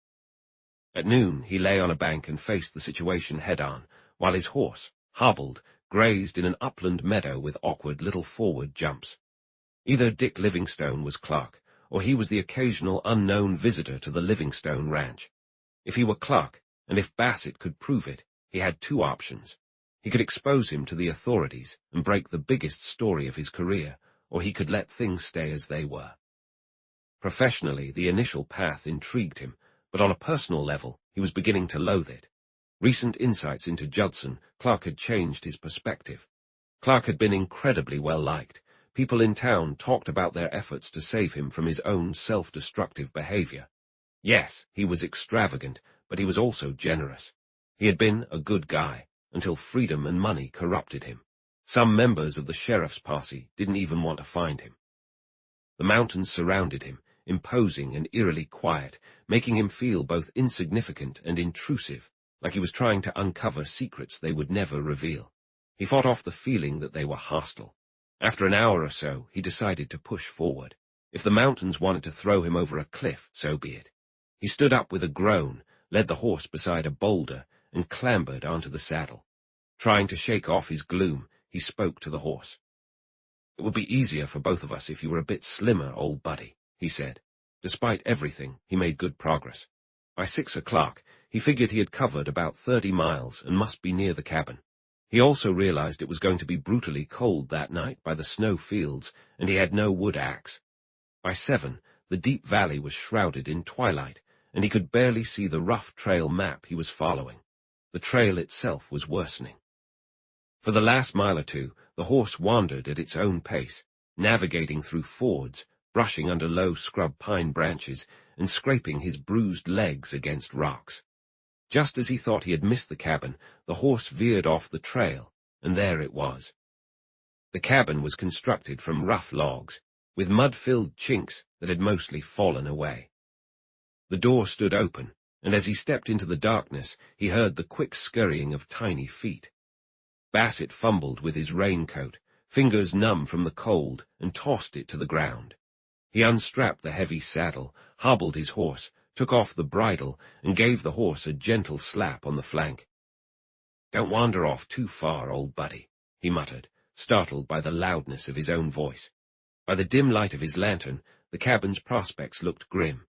At noon he lay on a bank and faced the situation head-on, while his horse, hobbled, grazed in an upland meadow with awkward little forward jumps. Either Dick Livingstone was Clark, or he was the occasional unknown visitor to the Livingstone ranch. If he were Clark, and if Bassett could prove it, he had 2 options. He could expose him to the authorities and break the biggest story of his career, or he could let things stay as they were. Professionally, the initial path intrigued him, but on a personal level, he was beginning to loathe it. Recent insights into Judson, Clark had changed his perspective. Clark had been incredibly well-liked. People in town talked about their efforts to save him from his own self-destructive behavior. Yes, he was extravagant, but he was also generous. He had been a good guy, until freedom and money corrupted him. Some members of the sheriff's posse didn't even want to find him. The mountains surrounded him, imposing and eerily quiet, making him feel both insignificant and intrusive, like he was trying to uncover secrets they would never reveal. He fought off the feeling that they were hostile. After an hour or so, he decided to push forward. If the mountains wanted to throw him over a cliff, so be it. He stood up with a groan, led the horse beside a boulder, and clambered onto the saddle. Trying to shake off his gloom, he spoke to the horse. "It would be easier for both of us if you were a bit slimmer, old buddy," he said. Despite everything, he made good progress. By 6 o'clock, he figured he had covered about 30 miles and must be near the cabin. He also realized it was going to be brutally cold that night by the snow fields, and he had no wood axe. By 7, the deep valley was shrouded in twilight, and he could barely see the rough trail map he was following. The trail itself was worsening. For the last mile or two, the horse wandered at its own pace, navigating through fords, brushing under low scrub pine branches and scraping his bruised legs against rocks. Just as he thought he had missed the cabin, the horse veered off the trail, and there it was. The cabin was constructed from rough logs, with mud-filled chinks that had mostly fallen away. The door stood open, and as he stepped into the darkness, he heard the quick scurrying of tiny feet. Bassett fumbled with his raincoat, fingers numb from the cold, and tossed it to the ground. He unstrapped the heavy saddle, hobbled his horse, took off the bridle, and gave the horse a gentle slap on the flank. "Don't wander off too far, old buddy," he muttered, startled by the loudness of his own voice. By the dim light of his lantern, the cabin's prospects looked grim.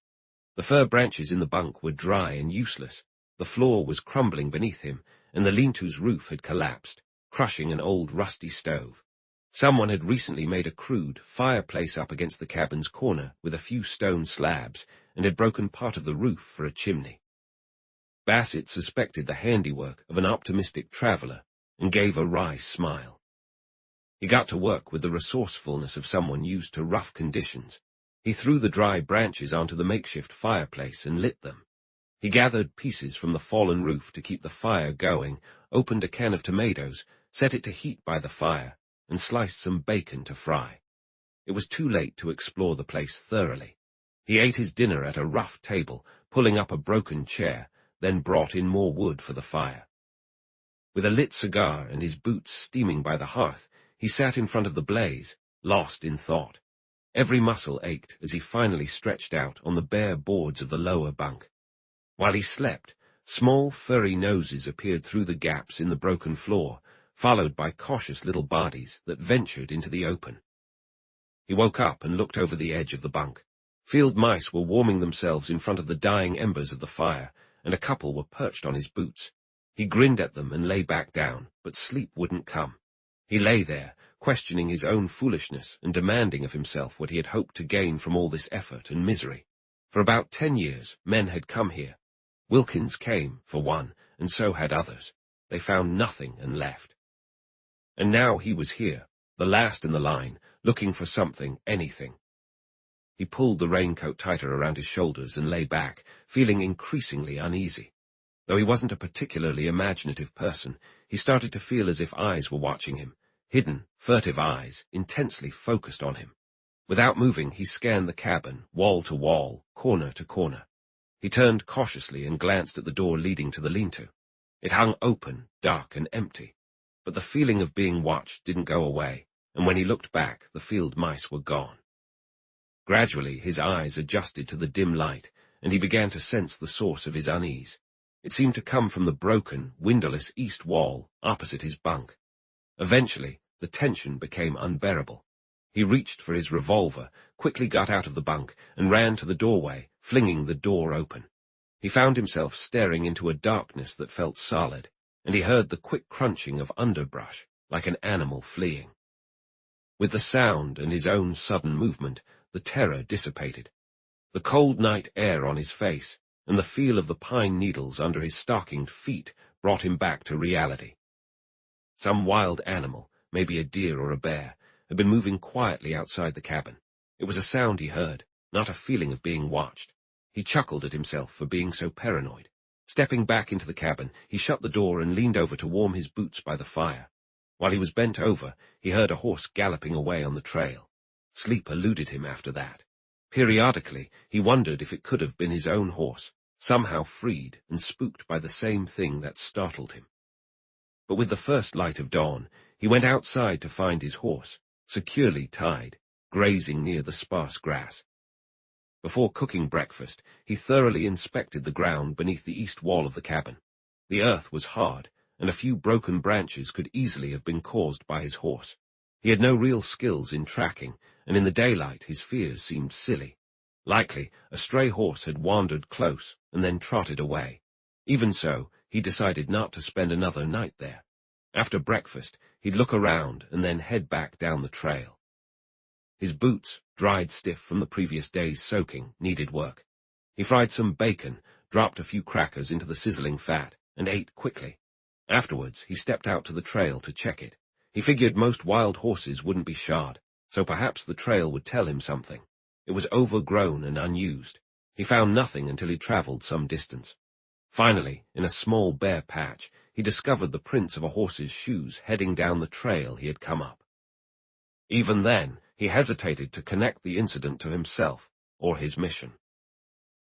The fir branches in the bunk were dry and useless, the floor was crumbling beneath him, and the lean-to's roof had collapsed, crushing an old rusty stove. Someone had recently made a crude fireplace up against the cabin's corner with a few stone slabs, and had broken part of the roof for a chimney. Bassett suspected the handiwork of an optimistic traveler, and gave a wry smile. He got to work with the resourcefulness of someone used to rough conditions. He threw the dry branches onto the makeshift fireplace and lit them. He gathered pieces from the fallen roof to keep the fire going, opened a can of tomatoes, set it to heat by the fire, and sliced some bacon to fry. It was too late to explore the place thoroughly. He ate his dinner at a rough table, pulling up a broken chair, then brought in more wood for the fire. With a lit cigar and his boots steaming by the hearth, he sat in front of the blaze, lost in thought. Every muscle ached as he finally stretched out on the bare boards of the lower bunk. While he slept, small furry noses appeared through the gaps in the broken floor, followed by cautious little bodies that ventured into the open. He woke up and looked over the edge of the bunk. Field mice were warming themselves in front of the dying embers of the fire, and a couple were perched on his boots. He grinned at them and lay back down, but sleep wouldn't come. He lay there, questioning his own foolishness and demanding of himself what he had hoped to gain from all this effort and misery. For about 10 years, men had come here. Wilkins came, for one, and so had others. They found nothing and left. And now he was here, the last in the line, looking for something, anything. He pulled the raincoat tighter around his shoulders and lay back, feeling increasingly uneasy. Though he wasn't a particularly imaginative person, he started to feel as if eyes were watching him, hidden, furtive eyes, intensely focused on him. Without moving, he scanned the cabin, wall to wall, corner to corner. He turned cautiously and glanced at the door leading to the lean-to. It hung open, dark and empty. But the feeling of being watched didn't go away, and when he looked back, the field mice were gone. Gradually, his eyes adjusted to the dim light, and he began to sense the source of his unease. It seemed to come from the broken, windowless east wall opposite his bunk. Eventually, the tension became unbearable. He reached for his revolver, quickly got out of the bunk, and ran to the doorway, flinging the door open. He found himself staring into a darkness that felt solid, and he heard the quick crunching of underbrush, like an animal fleeing. With the sound and his own sudden movement, the terror dissipated. The cold night air on his face, and the feel of the pine needles under his stockinged feet brought him back to reality. Some wild animal, maybe a deer or a bear, had been moving quietly outside the cabin. It was a sound he heard, not a feeling of being watched. He chuckled at himself for being so paranoid. Stepping back into the cabin, he shut the door and leaned over to warm his boots by the fire. While he was bent over, he heard a horse galloping away on the trail. Sleep eluded him after that. Periodically, he wondered if it could have been his own horse, somehow freed and spooked by the same thing that startled him. But with the first light of dawn, he went outside to find his horse, securely tied, grazing near the sparse grass. Before cooking breakfast, he thoroughly inspected the ground beneath the east wall of the cabin. The earth was hard, and a few broken branches could easily have been caused by his horse. He had no real skills in tracking, and in the daylight his fears seemed silly. Likely, a stray horse had wandered close and then trotted away. Even so, he decided not to spend another night there. After breakfast, he'd look around and then head back down the trail. His boots, dried stiff from the previous day's soaking, needed work. He fried some bacon, dropped a few crackers into the sizzling fat, and ate quickly. Afterwards, he stepped out to the trail to check it. He figured most wild horses wouldn't be shod, so perhaps the trail would tell him something. It was overgrown and unused. He found nothing until he traveled some distance. Finally, in a small bare patch, he discovered the prints of a horse's shoes heading down the trail he had come up. Even then, he hesitated to connect the incident to himself or his mission.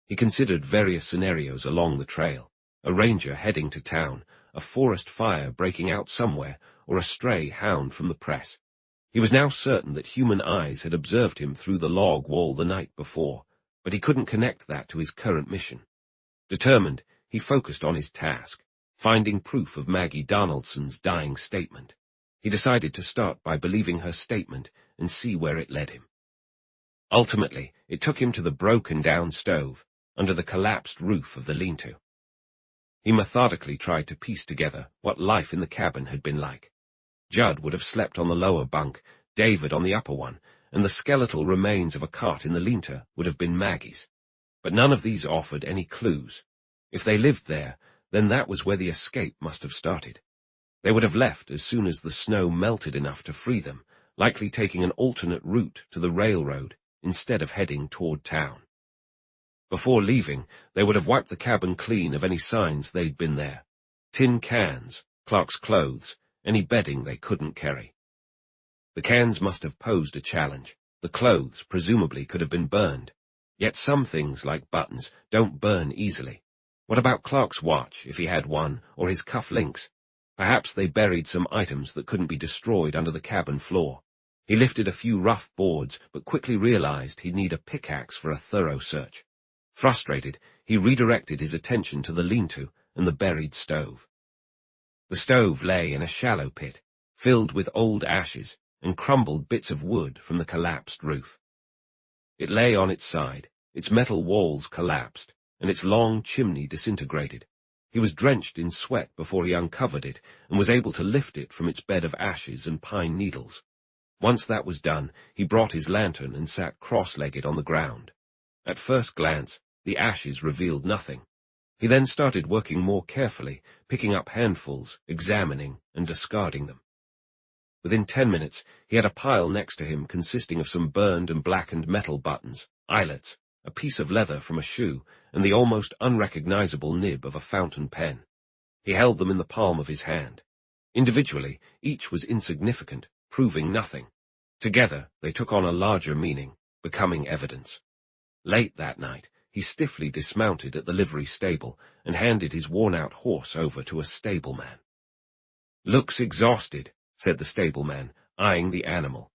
He considered various scenarios along the trail: a ranger heading to town, a forest fire breaking out somewhere, or a stray hound from the press. He was now certain that human eyes had observed him through the log wall the night before, but he couldn't connect that to his current mission. Determined, he focused on his task, finding proof of Maggie Donaldson's dying statement. He decided to start by believing her statement and see where it led him. Ultimately, it took him to the broken-down stove, under the collapsed roof of the lean-to. He methodically tried to piece together what life in the cabin had been like. Judd would have slept on the lower bunk, David on the upper one, and the skeletal remains of a cot in the lean-to would have been Maggie's. But none of these offered any clues. If they lived there, then that was where the escape must have started. They would have left as soon as the snow melted enough to free them, likely taking an alternate route to the railroad instead of heading toward town. Before leaving, they would have wiped the cabin clean of any signs they'd been there: tin cans, Clark's clothes, any bedding they couldn't carry. The cans must have posed a challenge. The clothes presumably could have been burned. Yet some things, like buttons, don't burn easily. What about Clark's watch, if he had one, or his cuff links? Perhaps they buried some items that couldn't be destroyed under the cabin floor. He lifted a few rough boards, but quickly realized he'd need a pickaxe for a thorough search. Frustrated, he redirected his attention to the lean-to and the buried stove. The stove lay in a shallow pit, filled with old ashes and crumbled bits of wood from the collapsed roof. It lay on its side, its metal walls collapsed, and its long chimney disintegrated. He was drenched in sweat before he uncovered it and was able to lift it from its bed of ashes and pine needles. Once that was done, he brought his lantern and sat cross-legged on the ground. At first glance, the ashes revealed nothing. He then started working more carefully, picking up handfuls, examining, and discarding them. Within 10 minutes, he had a pile next to him consisting of some burned and blackened metal buttons, eyelets, a piece of leather from a shoe, and the almost unrecognizable nib of a fountain pen. He held them in the palm of his hand. Individually, each was insignificant, proving nothing. Together, they took on a larger meaning, becoming evidence. Late that night, he stiffly dismounted at the livery stable and handed his worn-out horse over to a stableman. "Looks exhausted," said the stableman, eyeing the animal.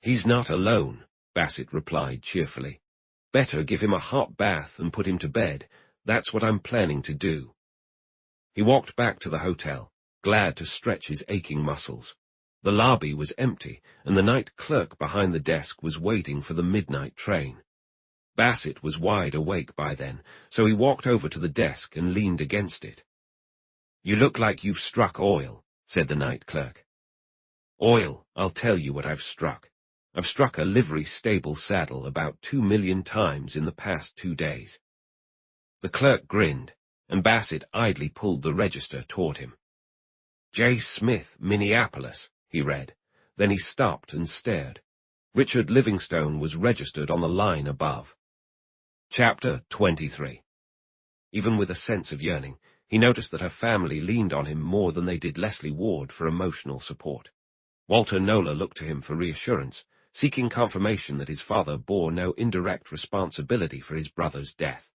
"He's not alone," Bassett replied cheerfully. "Better give him a hot bath and put him to bed. That's what I'm planning to do." He walked back to the hotel, glad to stretch his aching muscles. The lobby was empty, and the night clerk behind the desk was waiting for the midnight train. Bassett was wide awake by then, so he walked over to the desk and leaned against it. "You look like you've struck oil," said the night clerk. "Oil, I'll tell you what I've struck. I've struck a livery stable saddle about 2 million times in the past 2 days. The clerk grinned, and Bassett idly pulled the register toward him. "J. Smith, Minneapolis," he read. Then he stopped and stared. Richard Livingstone was registered on the line above. Chapter 23. Even with a sense of yearning, he noticed that her family leaned on him more than they did Leslie Ward for emotional support. Walter Nola looked to him for reassurance, seeking confirmation that his father bore no indirect responsibility for his brother's death.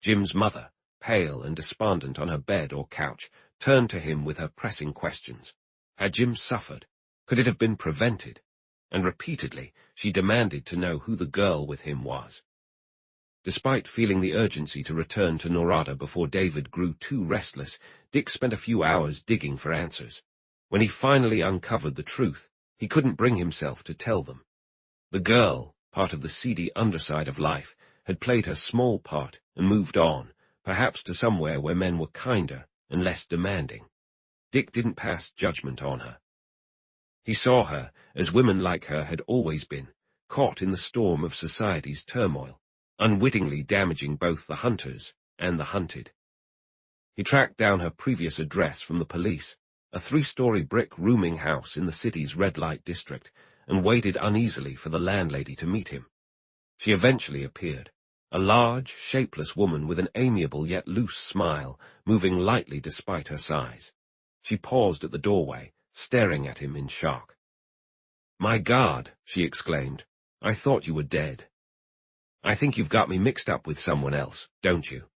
Jim's mother, pale and despondent on her bed or couch, turned to him with her pressing questions. Had Jim suffered? Could it have been prevented? And repeatedly, she demanded to know who the girl with him was. Despite feeling the urgency to return to Norada before David grew too restless, Dick spent a few hours digging for answers. When he finally uncovered the truth, he couldn't bring himself to tell them. The girl, part of the seedy underside of life, had played her small part and moved on, perhaps to somewhere where men were kinder and less demanding. Dick didn't pass judgment on her. He saw her, as women like her had always been, caught in the storm of society's turmoil, unwittingly damaging both the hunters and the hunted. He tracked down her previous address from the police, a 3-story brick rooming house in the city's red-light district, and waited uneasily for the landlady to meet him. She eventually appeared, a large, shapeless woman with an amiable yet loose smile, moving lightly despite her size. She paused at the doorway, staring at him in shock. "My God," she exclaimed, "I thought you were dead. I think you've got me mixed up with someone else, don't you?"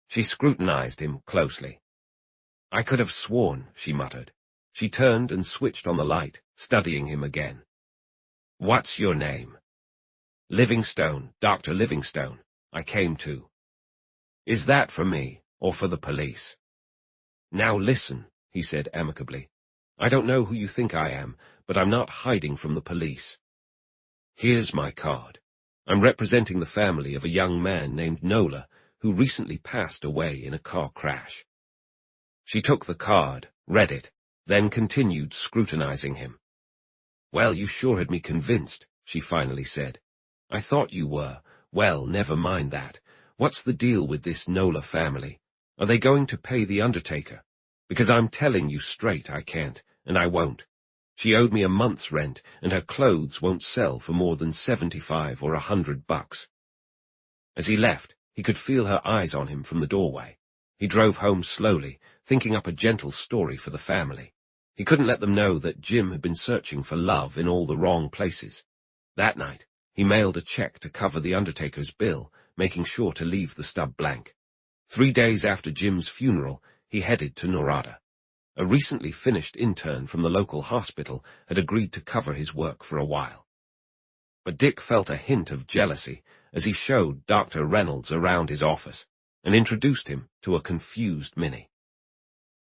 She scrutinized him closely. "I could have sworn," she muttered. She turned and switched on the light, studying him again. "What's your name?" "Livingstone, Dr. Livingstone. I came to." "Is that for me, or for the police?" "Now listen," he said amicably. "I don't know who you think I am, but I'm not hiding from the police. Here's my card. I'm representing the family of a young man named Nola, who recently passed away in a car crash." She took the card, read it, then continued scrutinizing him. "Well, you sure had me convinced," she finally said. "I thought you were. Well, never mind that. What's the deal with this Nola family? Are they going to pay the undertaker? Because I'm telling you straight I can't, and I won't. She owed me a month's rent, and her clothes won't sell for more than $75 or $100. As he left, he could feel her eyes on him from the doorway. He drove home slowly, thinking up a gentle story for the family. He couldn't let them know that Jim had been searching for love in all the wrong places. That night, he mailed a check to cover the undertaker's bill, making sure to leave the stub blank. 3 days after Jim's funeral, he headed to Norada. A recently finished intern from the local hospital had agreed to cover his work for a while. But Dick felt a hint of jealousy as he showed Dr. Reynolds around his office and introduced him to a confused Minnie.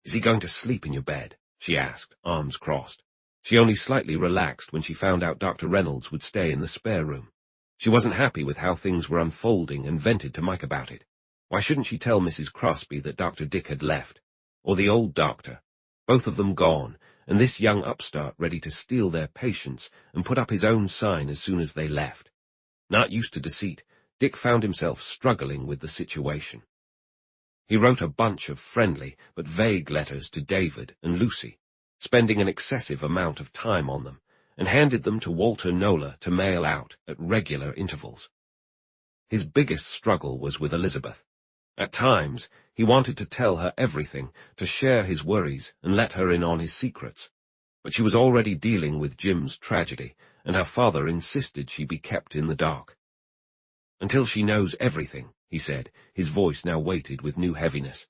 "Is he going to sleep in your bed?" she asked, arms crossed. She only slightly relaxed when she found out Dr. Reynolds would stay in the spare room. She wasn't happy with how things were unfolding and vented to Mike about it. Why shouldn't she tell Mrs. Crosby that Dr. Dick had left? Or the old doctor? Both of them gone, and this young upstart ready to steal their patients and put up his own sign as soon as they left. Not used to deceit, Dick found himself struggling with the situation. He wrote a bunch of friendly but vague letters to David and Lucy, spending an excessive amount of time on them, and handed them to Walter Nola to mail out at regular intervals. His biggest struggle was with Elizabeth. At times, he wanted to tell her everything, to share his worries and let her in on his secrets. But she was already dealing with Jim's tragedy, and her father insisted she be kept in the dark. "Until she knows everything," he said, his voice now weighted with new heaviness.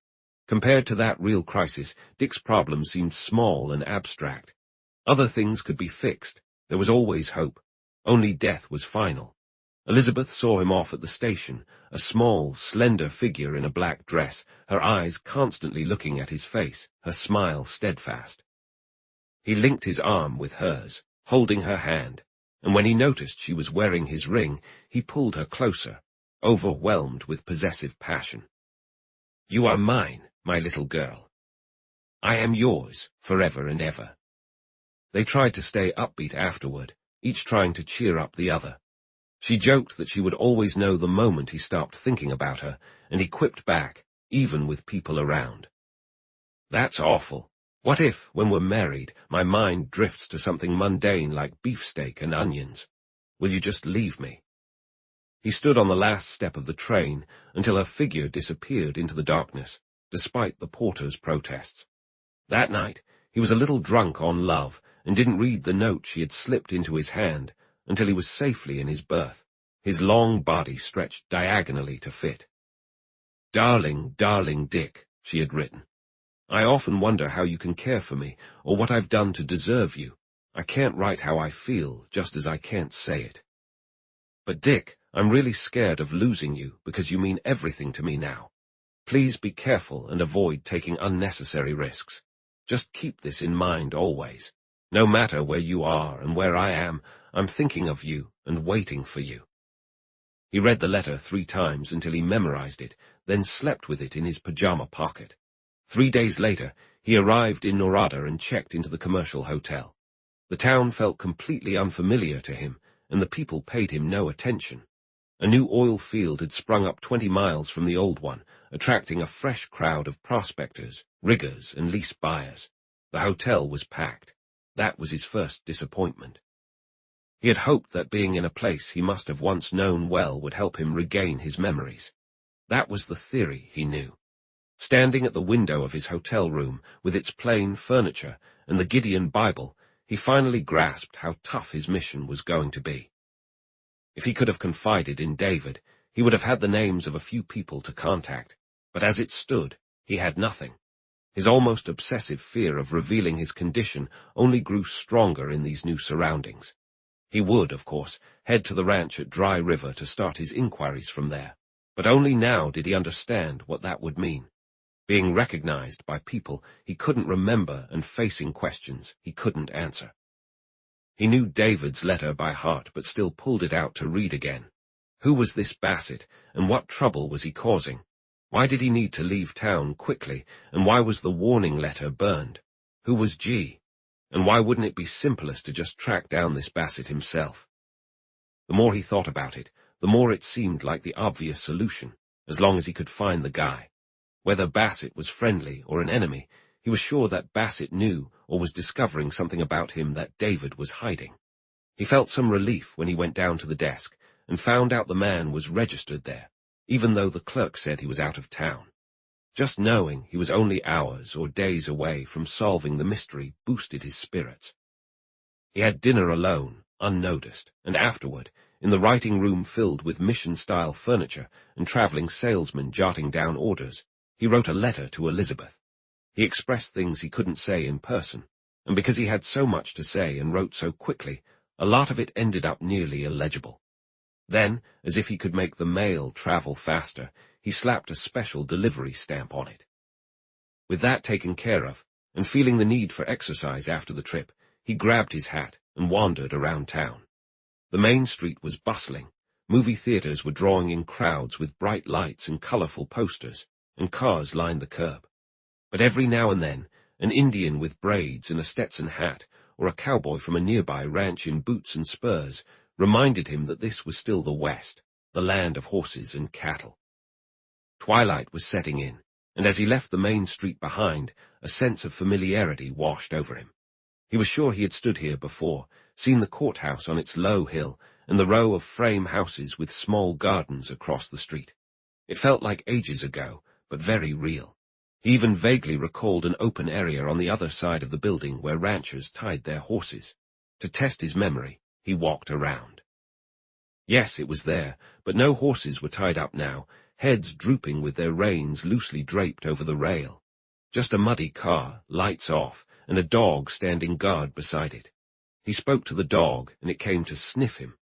Compared to that real crisis, Dick's problem seemed small and abstract. Other things could be fixed. There was always hope. Only death was final. Elizabeth saw him off at the station, a small, slender figure in a black dress, her eyes constantly looking at his face, her smile steadfast. He linked his arm with hers, holding her hand, and when he noticed she was wearing his ring, he pulled her closer, overwhelmed with possessive passion. "You are mine, my little girl. I am yours, forever and ever." They tried to stay upbeat afterward, each trying to cheer up the other. She joked that she would always know the moment he stopped thinking about her, and he quipped back, even with people around. "That's awful. What if, when we're married, my mind drifts to something mundane like beefsteak and onions? Will you just leave me?" He stood on the last step of the train until her figure disappeared into the darkness, despite the porter's protests. That night, he was a little drunk on love and didn't read the note she had slipped into his hand until he was safely in his berth, his long body stretched diagonally to fit. "Darling, darling Dick," she had written. "I often wonder how you can care for me, or what I've done to deserve you. I can't write how I feel, just as I can't say it. But Dick, I'm really scared of losing you because you mean everything to me now. Please be careful and avoid taking unnecessary risks. Just keep this in mind always. No matter where you are and where I am, I'm thinking of you and waiting for you." He read the letter 3 times until he memorized it, then slept with it in his pajama pocket. 3 days later, he arrived in Norada and checked into the commercial hotel. The town felt completely unfamiliar to him, and the people paid him no attention. A new oil field had sprung up 20 miles from the old one, attracting a fresh crowd of prospectors, riggers, and lease buyers. The hotel was packed. That was his first disappointment. He had hoped that being in a place he must have once known well would help him regain his memories. That was the theory, he knew. Standing at the window of his hotel room, with its plain furniture and the Gideon Bible, he finally grasped how tough his mission was going to be. If he could have confided in David, he would have had the names of a few people to contact, but as it stood, he had nothing. His almost obsessive fear of revealing his condition only grew stronger in these new surroundings. He would, of course, head to the ranch at Dry River to start his inquiries from there, but only now did he understand what that would mean. Being recognized by people he couldn't remember and facing questions he couldn't answer. He knew David's letter by heart, but still pulled it out to read again. Who was this Bassett, and what trouble was he causing? Why did he need to leave town quickly, and why was the warning letter burned? Who was G? And why wouldn't it be simplest to just track down this Bassett himself? The more he thought about it, the more it seemed like the obvious solution, as long as he could find the guy. Whether Bassett was friendly or an enemy, he was sure that Bassett knew or was discovering something about him that David was hiding. He felt some relief when he went down to the desk and found out the man was registered there, even though the clerk said he was out of town. Just knowing he was only hours or days away from solving the mystery boosted his spirits. He had dinner alone, unnoticed, and afterward, in the writing room filled with mission-style furniture and traveling salesmen jotting down orders, he wrote a letter to Elizabeth. He expressed things he couldn't say in person, and because he had so much to say and wrote so quickly, a lot of it ended up nearly illegible. Then, as if he could make the mail travel faster, he slapped a special delivery stamp on it. With that taken care of, and feeling the need for exercise after the trip, he grabbed his hat and wandered around town. The main street was bustling. Movie theaters were drawing in crowds with bright lights and colorful posters, and cars lined the curb. But every now and then, an Indian with braids and a Stetson hat, or a cowboy from a nearby ranch in boots and spurs, reminded him that this was still the West, the land of horses and cattle. Twilight was setting in, and as he left the main street behind, a sense of familiarity washed over him. He was sure he had stood here before, seen the courthouse on its low hill, and the row of frame houses with small gardens across the street. It felt like ages ago, but very real. He even vaguely recalled an open area on the other side of the building where ranchers tied their horses. To test his memory, he walked around. Yes, it was there, but no horses were tied up now, heads drooping with their reins loosely draped over the rail. Just a muddy car, lights off, and a dog standing guard beside it. He spoke to the dog, and it came to sniff him.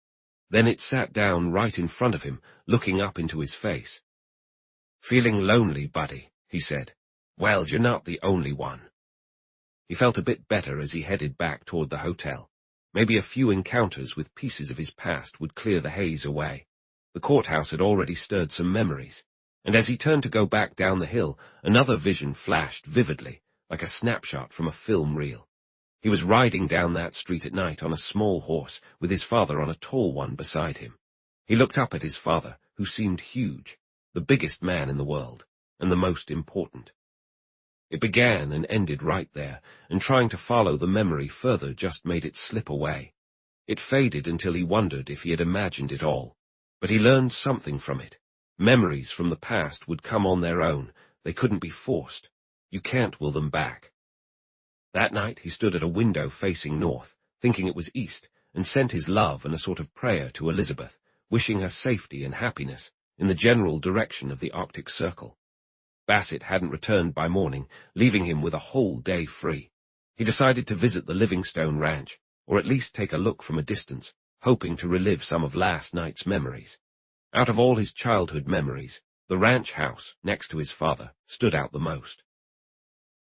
Then it sat down right in front of him, looking up into his face. "Feeling lonely, buddy," he said. "Well, you're not the only one." He felt a bit better as he headed back toward the hotel. Maybe a few encounters with pieces of his past would clear the haze away. The courthouse had already stirred some memories, and as he turned to go back down the hill, another vision flashed vividly, like a snapshot from a film reel. He was riding down that street at night on a small horse, with his father on a tall one beside him. He looked up at his father, who seemed huge, the biggest man in the world, and the most important. It began and ended right there, and trying to follow the memory further just made it slip away. It faded until he wondered if he had imagined it all. But he learned something from it. Memories from the past would come on their own. They couldn't be forced. You can't will them back. That night he stood at a window facing north, thinking it was east, and sent his love and a sort of prayer to Elizabeth, wishing her safety and happiness in the general direction of the Arctic Circle. Bassett hadn't returned by morning, leaving him with a whole day free. He decided to visit the Livingstone ranch, or at least take a look from a distance, hoping to relive some of last night's memories. Out of all his childhood memories, the ranch house, next to his father, stood out the most.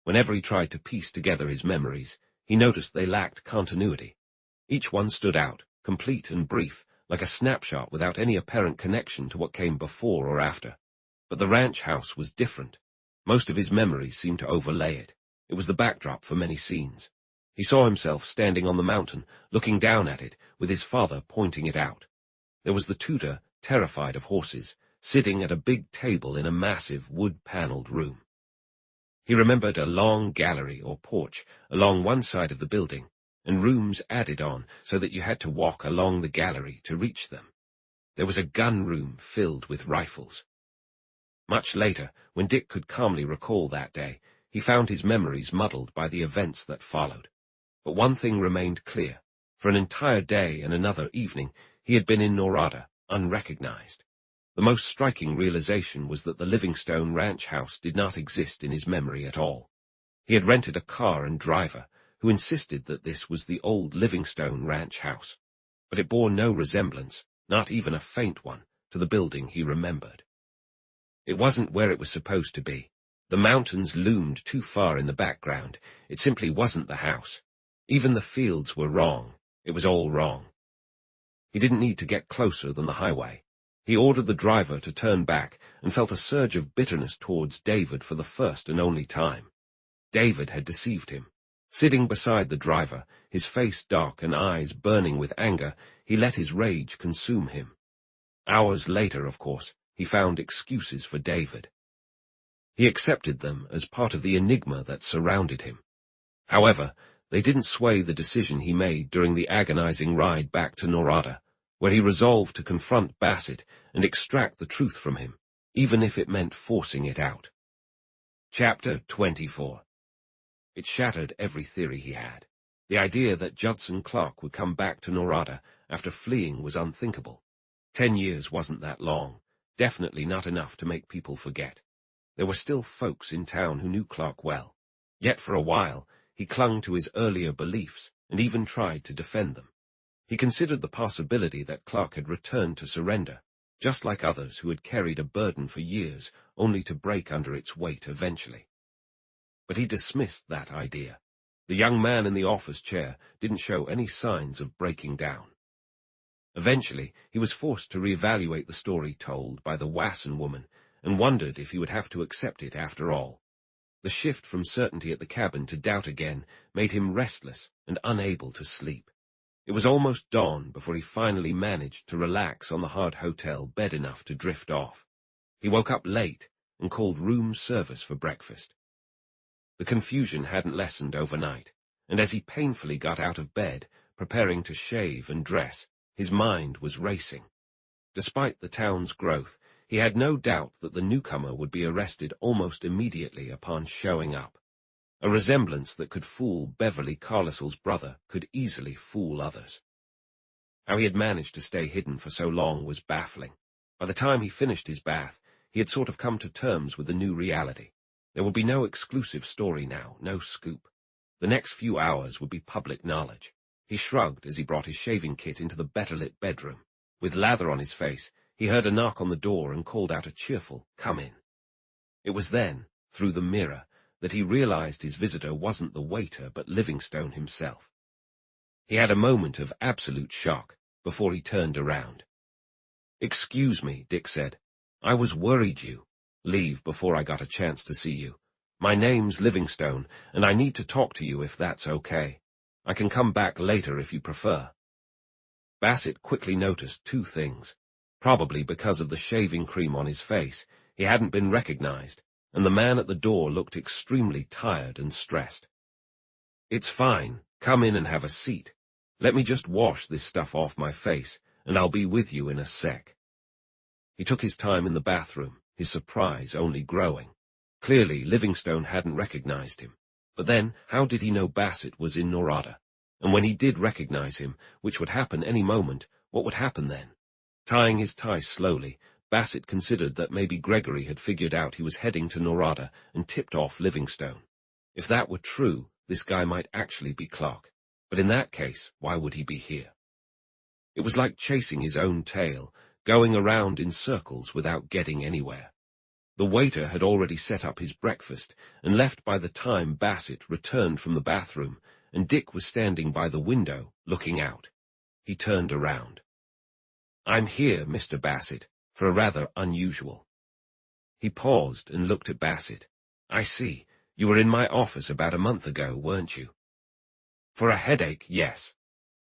Whenever he tried to piece together his memories, he noticed they lacked continuity. Each one stood out, complete and brief, like a snapshot without any apparent connection to what came before or after. But the ranch house was different. Most of his memories seemed to overlay it. It was the backdrop for many scenes. He saw himself standing on the mountain, looking down at it, with his father pointing it out. There was the tutor, terrified of horses, sitting at a big table in a massive wood-paneled room. He remembered a long gallery or porch along one side of the building, and rooms added on so that you had to walk along the gallery to reach them. There was a gun room filled with rifles. Much later, when Dick could calmly recall that day, he found his memories muddled by the events that followed. But one thing remained clear. For an entire day and another evening, he had been in Norada, unrecognized. The most striking realization was that the Livingstone ranch house did not exist in his memory at all. He had rented a car and driver, who insisted that this was the old Livingstone ranch house. But it bore no resemblance, not even a faint one, to the building he remembered. It wasn't where it was supposed to be. The mountains loomed too far in the background. It simply wasn't the house. Even the fields were wrong. It was all wrong. He didn't need to get closer than the highway. He ordered the driver to turn back and felt a surge of bitterness towards David for the first and only time. David had deceived him. Sitting beside the driver, his face dark and eyes burning with anger, he let his rage consume him. Hours later, of course, he found excuses for David. He accepted them as part of the enigma that surrounded him. However, they didn't sway the decision he made during the agonizing ride back to Norada, where he resolved to confront Bassett and extract the truth from him, even if it meant forcing it out. Chapter 24. It shattered every theory he had. The idea that Judson Clark would come back to Norada after fleeing was unthinkable. 10 years wasn't that long, definitely not enough to make people forget. There were still folks in town who knew Clark well, yet for a while he clung to his earlier beliefs and even tried to defend them. He considered the possibility that Clark had returned to surrender, just like others who had carried a burden for years only to break under its weight eventually. But he dismissed that idea. The young man in the office chair didn't show any signs of breaking down. Eventually, he was forced to reevaluate the story told by the Wasson woman and wondered if he would have to accept it after all. The shift from certainty at the cabin to doubt again made him restless and unable to sleep. It was almost dawn before he finally managed to relax on the hard hotel bed enough to drift off. He woke up late and called room service for breakfast. The confusion hadn't lessened overnight, and as he painfully got out of bed, preparing to shave and dress, his mind was racing. Despite the town's growth, he had no doubt that the newcomer would be arrested almost immediately upon showing up. A resemblance that could fool Beverly Carlisle's brother could easily fool others. How he had managed to stay hidden for so long was baffling. By the time he finished his bath, he had sort of come to terms with the new reality. There would be no exclusive story now, no scoop. The next few hours would be public knowledge. He shrugged as he brought his shaving kit into the better-lit bedroom. With lather on his face, he heard a knock on the door and called out a cheerful, "Come in." It was then, through the mirror, that he realized his visitor wasn't the waiter but Livingstone himself. He had a moment of absolute shock before he turned around. "Excuse me," Dick said. "I was worried you. Leave before I got a chance to see you. My name's Livingstone, and I need to talk to you if that's okay. I can come back later if you prefer." Bassett quickly noticed two things. Probably because of the shaving cream on his face, he hadn't been recognized, and the man at the door looked extremely tired and stressed. "It's fine. Come in and have a seat. Let me just wash this stuff off my face, and I'll be with you in a sec." He took his time in the bathroom, his surprise only growing. Clearly, Livingstone hadn't recognized him. But then, how did he know Bassett was in Norada? And when he did recognize him, which would happen any moment, what would happen then? Tying his tie slowly, Bassett considered that maybe Gregory had figured out he was heading to Norada and tipped off Livingstone. If that were true, this guy might actually be Clark. But in that case, why would he be here? It was like chasing his own tail, going around in circles without getting anywhere. The waiter had already set up his breakfast and left by the time Bassett returned from the bathroom, and Dick was standing by the window, looking out. He turned around. "I'm here, Mr. Bassett, for a rather unusual." He paused and looked at Bassett. "I see. You were in my office about a month ago, weren't you?" "For a headache, yes."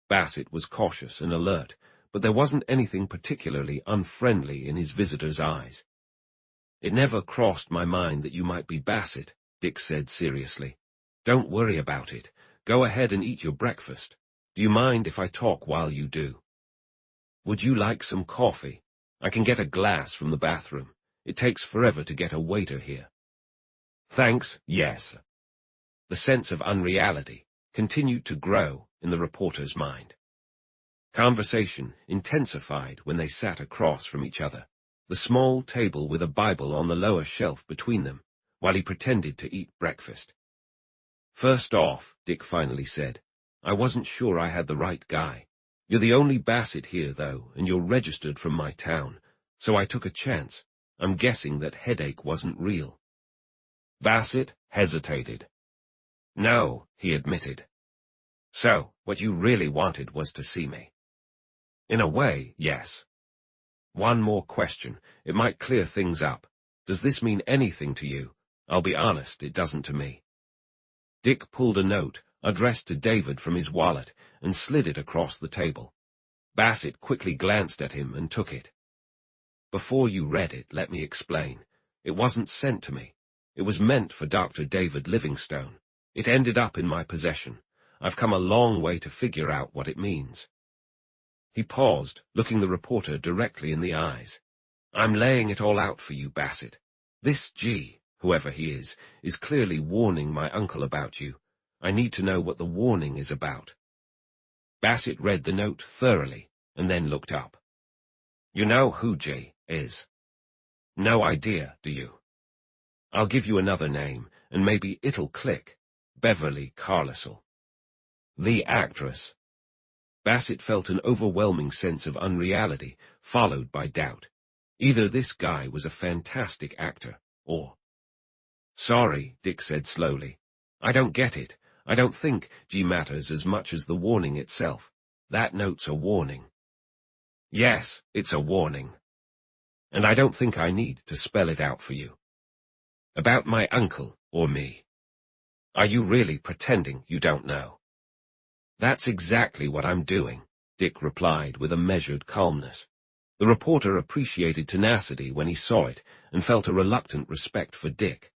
Bassett was cautious and alert, but there wasn't anything particularly unfriendly in his visitor's eyes. "It never crossed my mind that you might be Bassett," Dick said seriously. "Don't worry about it. Go ahead and eat your breakfast. Do you mind if I talk while you do? Would you like some coffee? I can get a glass from the bathroom. It takes forever to get a waiter here. Thanks, yes. The sense of unreality continued to grow in the reporter's mind. Conversation intensified when they sat across from each other, the small table with a Bible on the lower shelf between them, while he pretended to eat breakfast. First off, Dick finally said, I wasn't sure I had the right guy. You're the only Bassett here, though, and you're registered from my town, so I took a chance. I'm guessing that headache wasn't real. Bassett hesitated. No, he admitted. So, what you really wanted was to see me. In a way, yes. One more question. It might clear things up. Does this mean anything to you? I'll be honest, it doesn't to me. Dick pulled a note, addressed to David, from his wallet and slid it across the table. Bassett quickly glanced at him and took it. Before you read it, let me explain. It wasn't sent to me. It was meant for Dr. David Livingstone. It ended up in my possession. I've come a long way to figure out what it means. He paused, looking the reporter directly in the eyes. I'm laying it all out for you, Bassett. This G, whoever he is clearly warning my uncle about you. I need to know what the warning is about. Bassett read the note thoroughly and then looked up. You know who G is? No idea, do you? I'll give you another name, and maybe it'll click. Beverly Carlisle. The actress. Bassett felt an overwhelming sense of unreality, followed by doubt. Either this guy was a fantastic actor, or... Sorry, Dick said slowly. I don't get it. I don't think G matters as much as the warning itself. That note's a warning. Yes, it's a warning. And I don't think I need to spell it out for you. About my uncle or me. Are you really pretending you don't know? That's exactly what I'm doing, Dick replied with a measured calmness. The reporter appreciated tenacity when he saw it and felt a reluctant respect for Dick.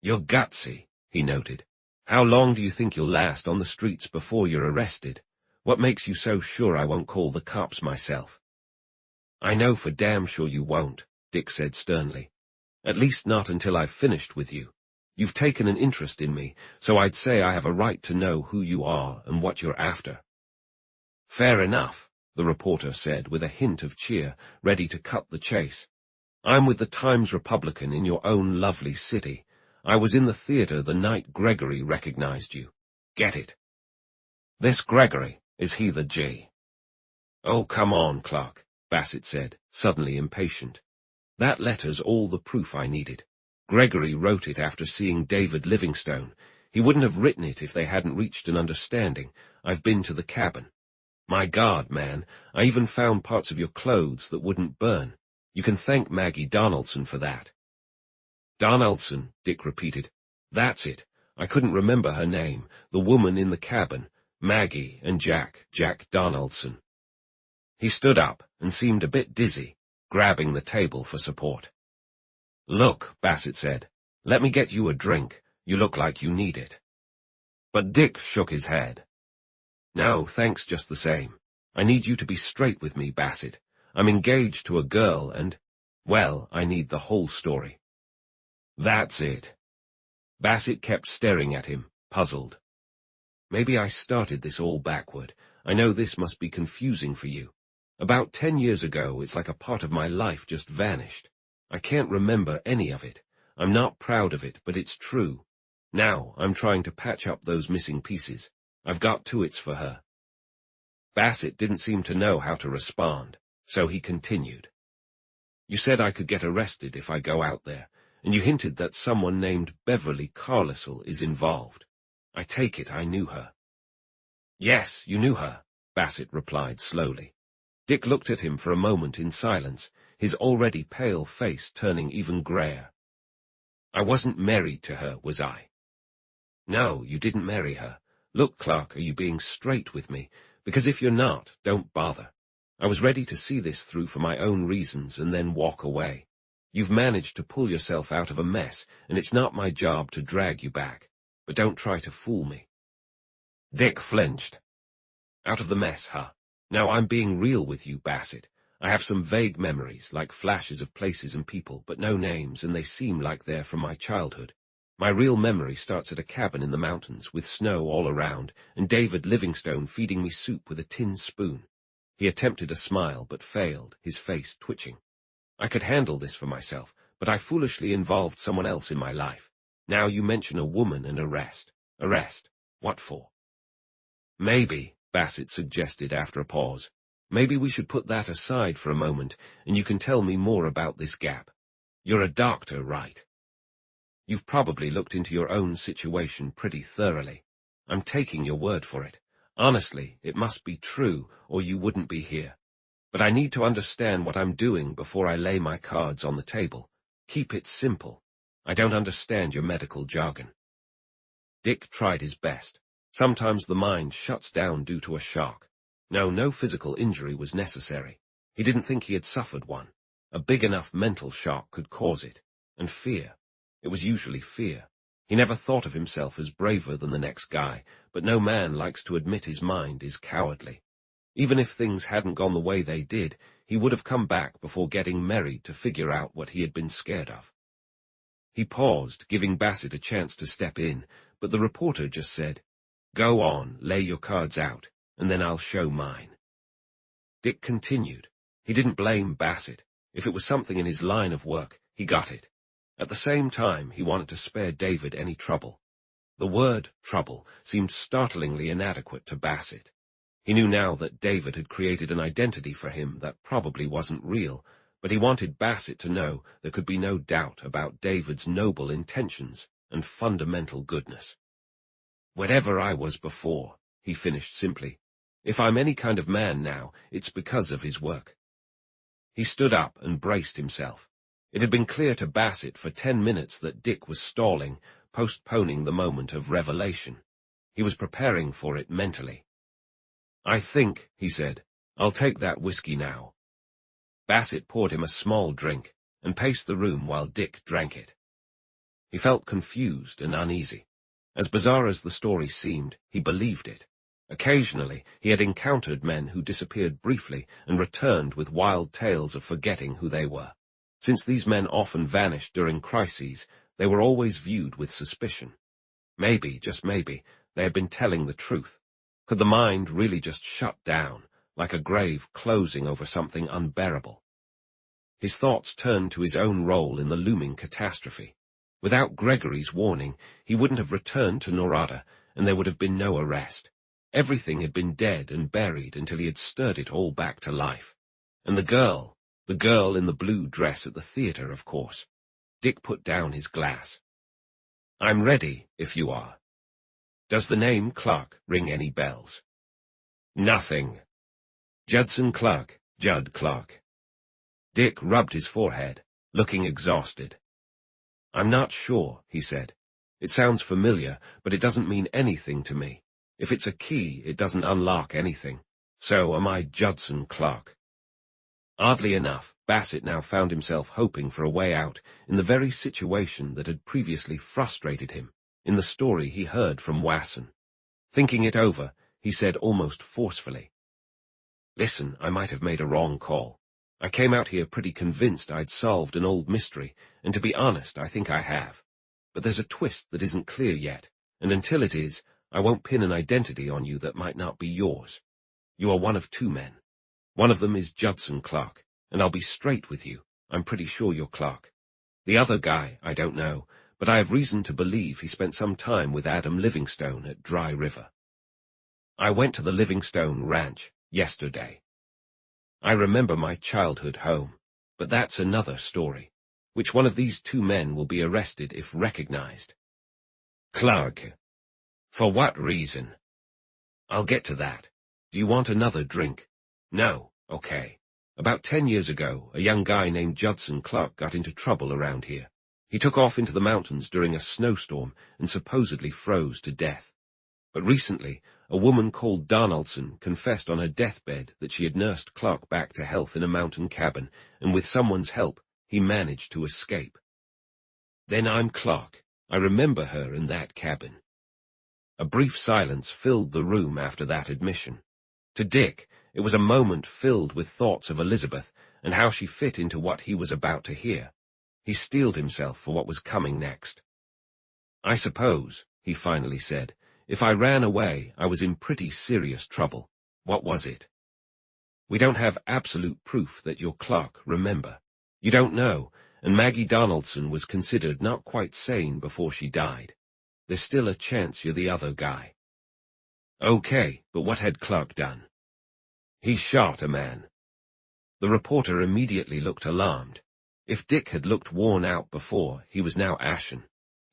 You're gutsy, he noted. How long do you think you'll last on the streets before you're arrested? What makes you so sure I won't call the cops myself? I know for damn sure you won't, Dick said sternly. At least not until I've finished with you. You've taken an interest in me, so I'd say I have a right to know who you are and what you're after. Fair enough, the reporter said with a hint of cheer, ready to cut the chase. I'm with the Times-Republican in your own lovely city. I was in the theater the night Gregory recognized you. Get it? This Gregory, is he the G? Oh, come on, Clark, Bassett said, suddenly impatient. That letter's all the proof I needed. Gregory wrote it after seeing David Livingstone. He wouldn't have written it if they hadn't reached an understanding. I've been to the cabin. My God, man, I even found parts of your clothes that wouldn't burn. You can thank Maggie Donaldson for that. Donaldson, Dick repeated. That's it. I couldn't remember her name. The woman in the cabin. Maggie and Jack Donaldson. He stood up and seemed a bit dizzy, grabbing the table for support. Look, Bassett said, let me get you a drink. You look like you need it. But Dick shook his head. No, thanks just the same. I need you to be straight with me, Bassett. I'm engaged to a girl and, well, I need the whole story. That's it. Bassett kept staring at him, puzzled. Maybe I started this all backward. I know this must be confusing for you. About 10 years ago, it's like a part of my life just vanished. I can't remember any of it. I'm not proud of it, but it's true. Now, I'm trying to patch up those missing pieces. I've got to it's for her. Bassett didn't seem to know how to respond, so he continued. You said I could get arrested if I go out there, and you hinted that someone named Beverly Carlisle is involved. I take it I knew her. Yes, you knew her, Bassett replied slowly. Dick looked at him for a moment in silence, his already pale face turning even grayer. I wasn't married to her, was I? No, you didn't marry her. Look, Clark, are you being straight with me? Because if you're not, don't bother. I was ready to see this through for my own reasons and then walk away. You've managed to pull yourself out of a mess, and it's not my job to drag you back. But don't try to fool me. Dick flinched. Out of the mess, huh? Now I'm being real with you, Bassett. I have some vague memories, like flashes of places and people, but no names, and they seem like they're from my childhood. My real memory starts at a cabin in the mountains, with snow all around, and David Livingstone feeding me soup with a tin spoon. He attempted a smile, but failed, his face twitching. I could handle this for myself, but I foolishly involved someone else in my life. Now you mention a woman and arrest. Arrest? What for? Maybe, Bassett suggested after a pause, maybe we should put that aside for a moment, and you can tell me more about this gap. You're a doctor, right? You've probably looked into your own situation pretty thoroughly. I'm taking your word for it. Honestly, it must be true, or you wouldn't be here. But I need to understand what I'm doing before I lay my cards on the table. Keep it simple. I don't understand your medical jargon. Dick tried his best. Sometimes the mind shuts down due to a shock. No physical injury was necessary. He didn't think he had suffered one. A big enough mental shock could cause it. And fear. It was usually fear. He never thought of himself as braver than the next guy, but no man likes to admit his mind is cowardly. Even if things hadn't gone the way they did, he would have come back before getting married to figure out what he had been scared of. He paused, giving Bassett a chance to step in, but the reporter just said, "Go on, lay your cards out, and then I'll show mine." Dick continued. He didn't blame Bassett. If it was something in his line of work, he got it. At the same time, he wanted to spare David any trouble. The word trouble seemed startlingly inadequate to Bassett. He knew now that David had created an identity for him that probably wasn't real, but he wanted Bassett to know there could be no doubt about David's noble intentions and fundamental goodness. "Whatever I was before," he finished simply. "If I'm any kind of man now, it's because of his work." He stood up and braced himself. It had been clear to Bassett for 10 minutes that Dick was stalling, postponing the moment of revelation. He was preparing for it mentally. "I think," he said, "I'll take that whiskey now." Bassett poured him a small drink and paced the room while Dick drank it. He felt confused and uneasy. As bizarre as the story seemed, he believed it. Occasionally, he had encountered men who disappeared briefly and returned with wild tales of forgetting who they were. Since these men often vanished during crises, they were always viewed with suspicion. Maybe, just maybe, they had been telling the truth. Could the mind really just shut down, like a grave closing over something unbearable? His thoughts turned to his own role in the looming catastrophe. Without Gregory's warning, he wouldn't have returned to Norada, and there would have been no arrest. Everything had been dead and buried until he had stirred it all back to life. And the girl in the blue dress at the theater, of course. Dick put down his glass. "I'm ready, if you are. Does the name Clark ring any bells?" "Nothing. Judson Clark, Judd Clark." Dick rubbed his forehead, looking exhausted. "I'm not sure," he said. "It sounds familiar, but it doesn't mean anything to me. If it's a key, it doesn't unlock anything. So am I Judson Clark?" Oddly enough, Bassett now found himself hoping for a way out in the very situation that had previously frustrated him, in the story he heard from Wasson. Thinking it over, he said almost forcefully, "Listen, I might have made a wrong call. I came out here pretty convinced I'd solved an old mystery, and to be honest, I think I have. But there's a twist that isn't clear yet, and until it is, I won't pin an identity on you that might not be yours. You are one of two men. One of them is Judson Clark, and I'll be straight with you. I'm pretty sure you're Clark. The other guy, I don't know, but I have reason to believe he spent some time with Adam Livingstone at Dry River. I went to the Livingstone ranch yesterday. I remember my childhood home, but that's another story. Which one of these two men will be arrested if recognized?" "Clark. For what reason?" "I'll get to that. Do you want another drink?" "No. Okay. About 10 years ago, a young guy named Judson Clark got into trouble around here. He took off into the mountains during a snowstorm and supposedly froze to death. But recently, a woman called Donaldson confessed on her deathbed that she had nursed Clark back to health in a mountain cabin, and with someone's help, he managed to escape. Then I'm Clark. I remember her in that cabin." A brief silence filled the room after that admission. To Dick, it was a moment filled with thoughts of Elizabeth and how she fit into what he was about to hear. He steeled himself for what was coming next. "I suppose," he finally said, "if I ran away, I was in pretty serious trouble. What was it?" "We don't have absolute proof that you're Clark, remember. You don't know, and Maggie Donaldson was considered not quite sane before she died. There's still a chance you're the other guy." "Okay, but what had Clark done?" "He shot a man." The reporter immediately looked alarmed. If Dick had looked worn out before, he was now ashen.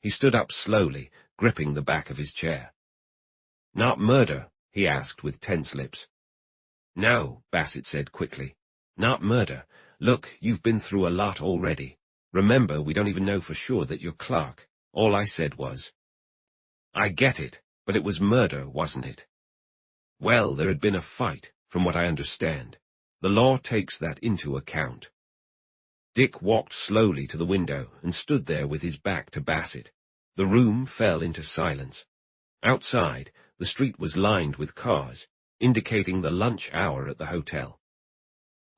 He stood up slowly, gripping the back of his chair. "Not murder?" he asked with tense lips. "No," Bassett said quickly. "Not murder. Look, you've been through a lot already. Remember, we don't even know for sure that you're Clark. All I said was—" "I get it, but it was murder, wasn't it?" "Well, there had been a fight, from what I understand. The law takes that into account." Dick walked slowly to the window and stood there with his back to Bassett. The room fell into silence. Outside, the street was lined with cars, indicating the lunch hour at the hotel.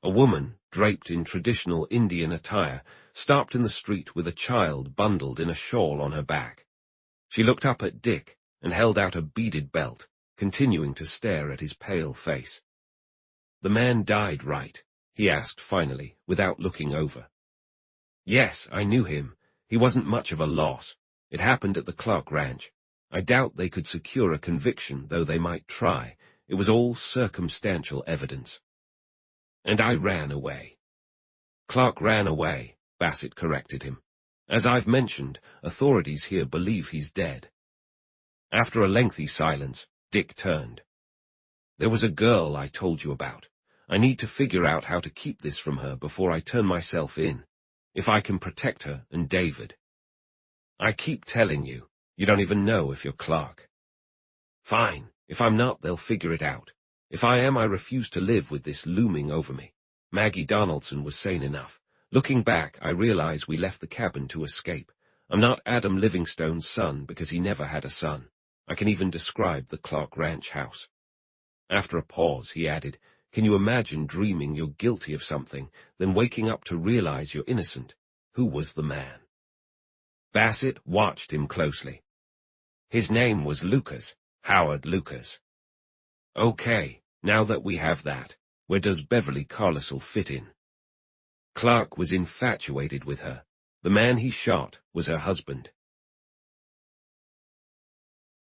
A woman, draped in traditional Indian attire, stopped in the street with a child bundled in a shawl on her back. She looked up at Dick and held out a beaded belt, continuing to stare at his pale face. "The man died, right?" he asked finally, without looking over. "Yes, I knew him. He wasn't much of a loss. It happened at the Clark Ranch. I doubt they could secure a conviction, though they might try. It was all circumstantial evidence." "And I ran away." "Clark ran away," Bassett corrected him. "As I've mentioned, authorities here believe he's dead." After a lengthy silence, Dick turned. "There was a girl I told you about. I need to figure out how to keep this from her before I turn myself in. If I can protect her and David." "I keep telling you, you don't even know if you're Clark." "Fine. If I'm not, they'll figure it out. If I am, I refuse to live with this looming over me. Maggie Donaldson was sane enough. Looking back, I realize we left the cabin to escape. I'm not Adam Livingstone's son because he never had a son. I can even describe the Clark Ranch house." After a pause, he added, "Can you imagine dreaming you're guilty of something, then waking up to realize you're innocent? Who was the man?" Bassett watched him closely. "His name was Lucas, Howard Lucas." "Okay, now that we have that, where does Beverly Carlisle fit in?" "Clark was infatuated with her. The man he shot was her husband.